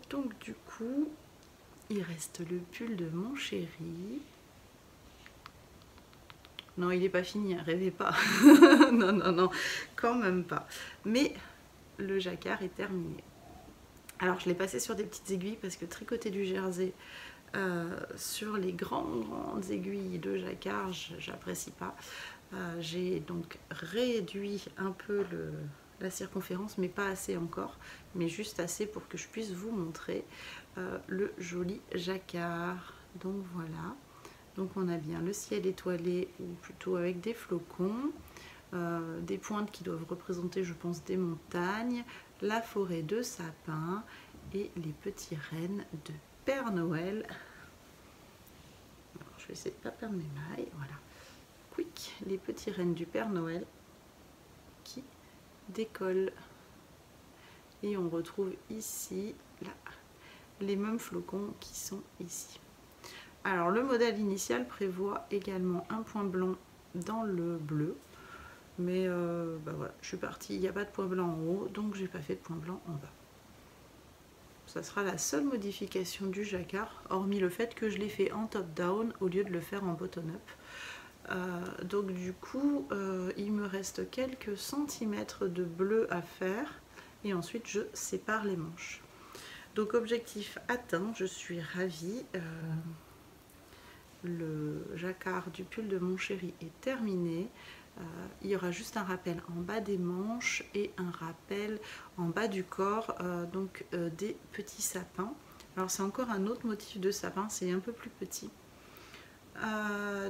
Donc du coup, il reste le pull de mon chéri. Non, il n'est pas fini, hein, rêvez pas. Non, non, non, quand même pas. Mais le jacquard est terminé. Alors, je l'ai passé sur des petites aiguilles parce que tricoter du jersey sur les grandes aiguilles de jacquard, j'apprécie pas. J'ai donc réduit un peu la circonférence, mais pas assez encore, mais juste assez pour que je puisse vous montrer le joli jacquard. Donc voilà. Donc on a bien le ciel étoilé, ou plutôt avec des flocons, des pointes qui doivent représenter, je pense, des montagnes, la forêt de sapins et les petits rennes de Père Noël. Alors, je vais essayer de ne pas perdre mes mailles, voilà. Quick, les petits rennes du Père Noël qui décollent. Et on retrouve ici, là, les mêmes flocons qui sont ici. Alors le modèle initial prévoit également un point blanc dans le bleu, mais bah voilà, je suis partie, il n'y a pas de point blanc en haut, donc j'ai pas fait de point blanc en bas. Ça sera la seule modification du jacquard, hormis le fait que je l'ai fait en top down au lieu de le faire en bottom up. Donc du coup, il me reste quelques centimètres de bleu à faire, et ensuite je sépare les manches. Donc objectif atteint, je suis ravie. Le jacquard du pull de mon chéri est terminé. Il y aura juste un rappel en bas des manches et un rappel en bas du corps, donc des petits sapins. Alors c'est encore un autre motif de sapin, c'est un peu plus petit.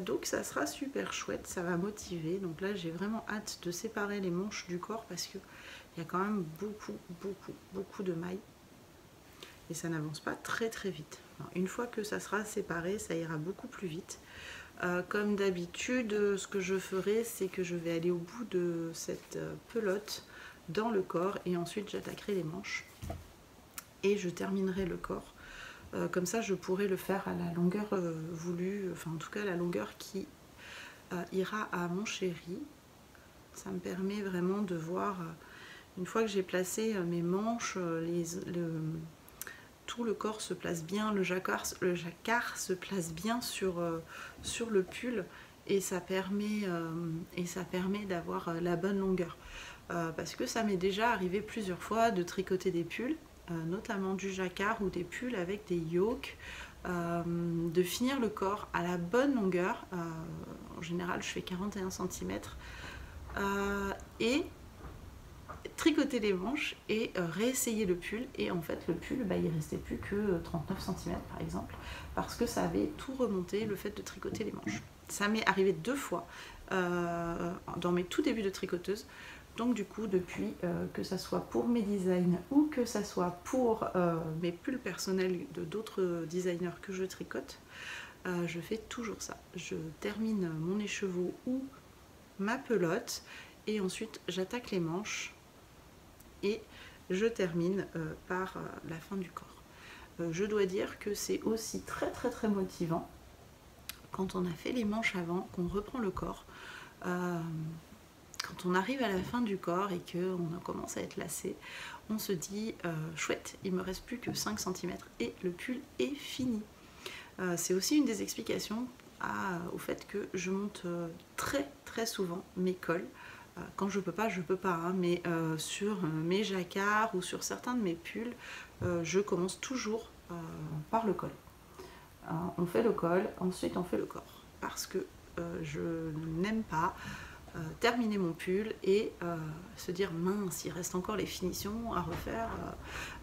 Donc ça sera super chouette, ça va motiver. Donc là j'ai vraiment hâte de séparer les manches du corps parce qu'il y a quand même beaucoup de mailles. Et ça n'avance pas très vite. Alors, une fois que ça sera séparé, ça ira beaucoup plus vite. Comme d'habitude, ce que je ferai, c'est que je vais aller au bout de cette pelote dans le corps et ensuite j'attaquerai les manches et je terminerai le corps. Comme ça, je pourrai le faire à la longueur voulue, enfin en tout cas la longueur qui ira à mon chéri. Ça me permet vraiment de voir, une fois que j'ai placé mes manches, tout le corps se place bien, le jacquard se place bien sur le pull et ça permet d'avoir la bonne longueur. Parce que ça m'est déjà arrivé plusieurs fois de tricoter des pulls, notamment du jacquard ou des pulls avec des yokes, de finir le corps à la bonne longueur. En général, je fais 41 cm et tricoter les manches et réessayer le pull, et en fait le pull bah, il restait plus que 39 cm par exemple parce que ça avait tout remonté, le fait de tricoter les manches. Ça m'est arrivé 2 fois dans mes tout débuts de tricoteuse. Donc du coup depuis que ça soit pour mes designs ou que ça soit pour mes pulls personnels de d'autres designers que je tricote, je fais toujours ça. Je termine mon écheveau ou ma pelote et ensuite j'attaque les manches et je termine par la fin du corps. Je dois dire que c'est aussi très motivant quand on a fait les manches avant, qu'on reprend le corps, quand on arrive à la fin du corps et qu'on commence à être lassé, on se dit chouette, il me reste plus que 5 cm et le pull est fini. C'est aussi une des explications au fait que je monte très souvent mes cols. Quand je peux pas, hein, mais sur mes jacquards ou sur certains de mes pulls, je commence toujours par le col. On fait le col, ensuite on fait le corps. Parce que je n'aime pas terminer mon pull et se dire mince, il reste encore les finitions à refaire,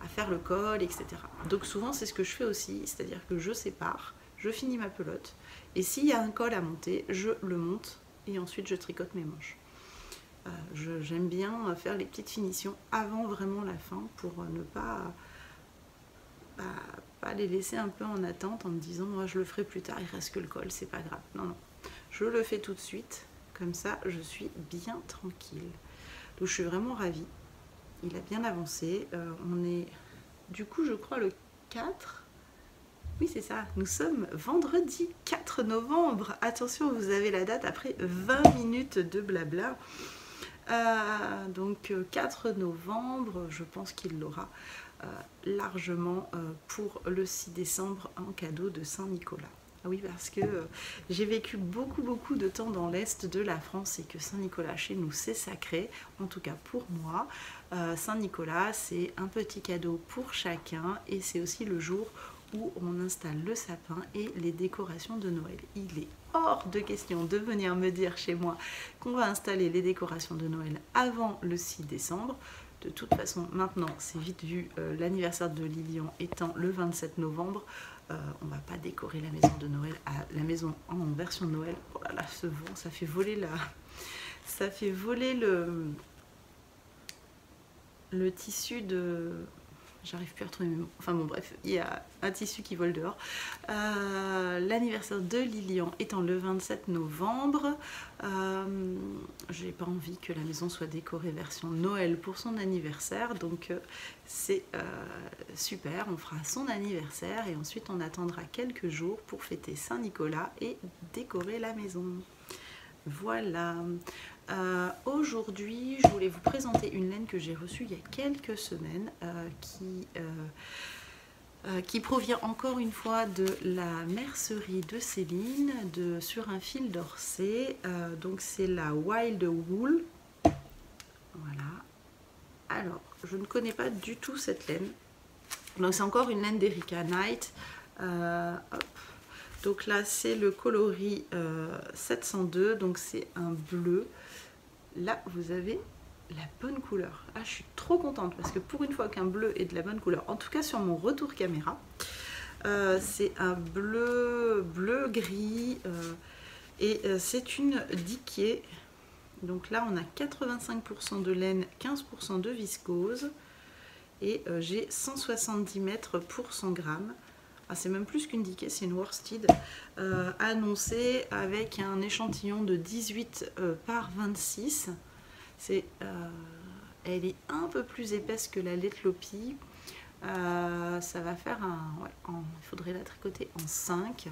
à faire le col, etc. Donc souvent c'est ce que je fais aussi, c'est-à-dire que je sépare, je finis ma pelote et s'il y a un col à monter, je le monte et ensuite je tricote mes manches. J'aime bien faire les petites finitions avant vraiment la fin pour ne pas les laisser un peu en attente en me disant moi je le ferai plus tard, il reste que le col, c'est pas grave. Non, non, je le fais tout de suite, comme ça je suis bien tranquille. Donc je suis vraiment ravie, il a bien avancé. On est du coup je crois le 4, oui c'est ça, nous sommes vendredi 4 novembre. Attention, vous avez la date après 20 minutes de blabla. Donc 4 novembre, je pense qu'il l'aura largement pour le 6 décembre en cadeau de Saint-Nicolas. Ah oui, parce que j'ai vécu beaucoup de temps dans l'Est de la France et que Saint-Nicolas chez nous c'est sacré, en tout cas pour moi. Saint-Nicolas c'est un petit cadeau pour chacun et c'est aussi le jour où on installe le sapin et les décorations de Noël. Il est hors de question de venir me dire chez moi qu'on va installer les décorations de Noël avant le 6 décembre. De toute façon, maintenant, c'est vite vu, l'anniversaire de Lilian étant le 27 novembre, on va pas décorer la maison de Noël, la maison en version Noël. Oh là là, ce vent, ça fait voler le tissu de... J'arrive plus à retrouver mes mots. Enfin bon bref, il y a un tissu qui vole dehors. L'anniversaire de Lilian étant le 27 novembre. J'ai pas envie que la maison soit décorée version Noël pour son anniversaire. Donc c'est super, on fera son anniversaire et ensuite on attendra quelques jours pour fêter Saint-Nicolas et décorer la maison. Voilà. Aujourd'hui, je voulais vous présenter une laine que j'ai reçue il y a quelques semaines qui provient encore une fois de la mercerie de Céline, sur un fil d'Orsay. Donc c'est la Wild Wool. Voilà. Alors, je ne connais pas du tout cette laine. Donc c'est encore une laine d'Erica Knight. Hop. Donc là, c'est le coloris 702, donc c'est un bleu. Là, vous avez la bonne couleur. Ah, je suis trop contente parce que pour une fois qu'un bleu est de la bonne couleur, en tout cas sur mon retour caméra, c'est un bleu-gris et c'est une Dickier. Donc là, on a 85% de laine, 15% de viscose et j'ai 170 mètres pour 100 grammes. Ah, c'est même plus qu'une Dickier, c'est une worsted annoncée avec un échantillon de 18 par 26. Elle est un peu plus épaisse que la Letlopi. Ça va faire il faudrait la tricoter en 5.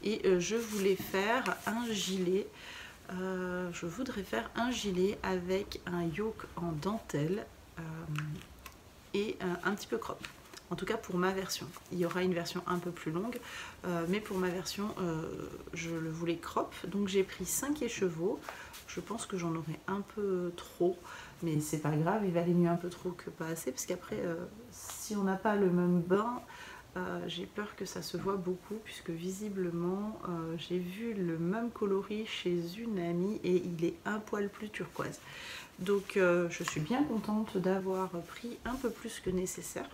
Et je voulais faire un gilet. Je voudrais faire un gilet avec un yoke en dentelle et un petit peu crop. En tout cas pour ma version. Il y aura une version un peu plus longue, mais pour ma version, je le voulais crop. Donc j'ai pris 5 écheveaux. Je pense que j'en aurai un peu trop, mais c'est pas grave, il valait mieux un peu trop que pas assez, parce qu'après, si on n'a pas le même bain, j'ai peur que ça se voit beaucoup, puisque visiblement, j'ai vu le même coloris chez une amie et il est un poil plus turquoise. Donc je suis bien contente d'avoir pris un peu plus que nécessaire.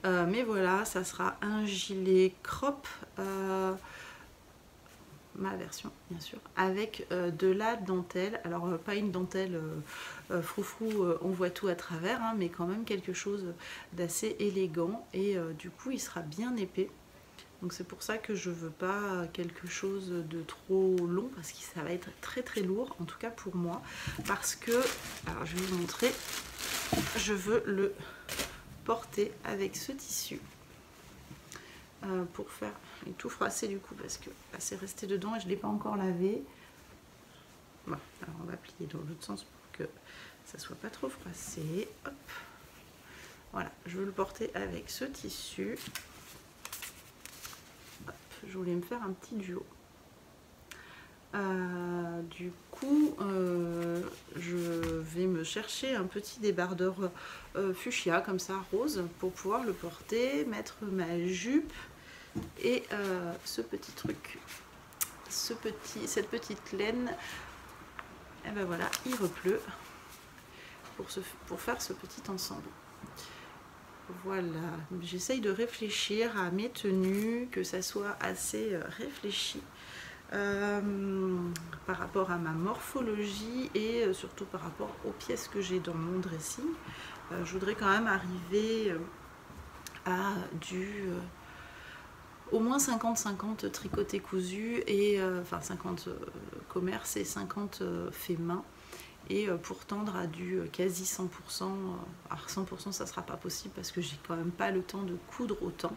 Mais voilà, ça sera un gilet crop, ma version bien sûr, avec de la dentelle. Alors pas une dentelle froufrou, on voit tout à travers, hein, mais quand même quelque chose d'assez élégant et du coup il sera bien épais. Donc c'est pour ça que je veux pas quelque chose de trop long parce que ça va être très lourd, en tout cas pour moi, parce que, alors je vais vous montrer, je veux le porter avec ce tissu pour faire et tout froisser du coup parce que là, c'est resté dedans et je ne l'ai pas encore lavé. Bon, alors on va plier dans l'autre sens pour que ça soit pas trop froissé. Hop. Voilà, je veux le porter avec ce tissu. Hop, je voulais me faire un petit duo. Du coup, je vais me chercher un petit débardeur fuchsia comme ça, rose, pour pouvoir le porter, mettre ma jupe et ce petit truc, cette petite laine Et ben voilà, il repleut pour faire ce petit ensemble. Voilà, j'essaye de réfléchir à mes tenues, que ça soit assez réfléchi par rapport à ma morphologie et surtout par rapport aux pièces que j'ai dans mon dressing. Je voudrais quand même arriver à au moins 50-50 tricoté cousu et enfin 50 commerce et 50 fait main. Et pour tendre à du quasi 100%, alors 100% ça sera pas possible parce que j'ai quand même pas le temps de coudre autant,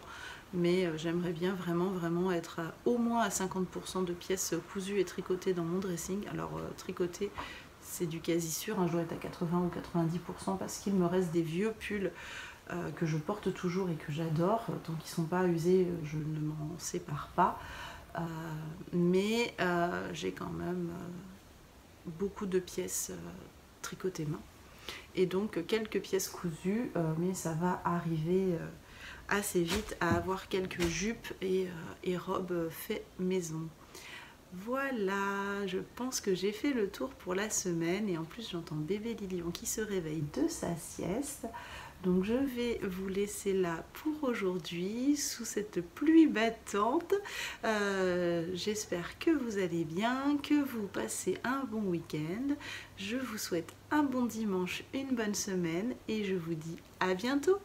mais j'aimerais bien vraiment être au moins à 50% de pièces cousues et tricotées dans mon dressing. Alors tricoter c'est du quasi sûr, hein, je dois être à 80 ou 90% parce qu'il me reste des vieux pulls que je porte toujours et que j'adore, tant qu'ils sont pas usés je ne m'en sépare pas, mais j'ai quand même beaucoup de pièces tricotées main et donc quelques pièces cousues, mais ça va arriver assez vite à avoir quelques jupes et robes fait maison. Voilà, je pense que j'ai fait le tour pour la semaine et en plus j'entends bébé Lilian qui se réveille de sa sieste. Donc je vais vous laisser là pour aujourd'hui, sous cette pluie battante. J'espère que vous allez bien, que vous passez un bon week-end. Je vous souhaite un bon dimanche, une bonne semaine et je vous dis à bientôt.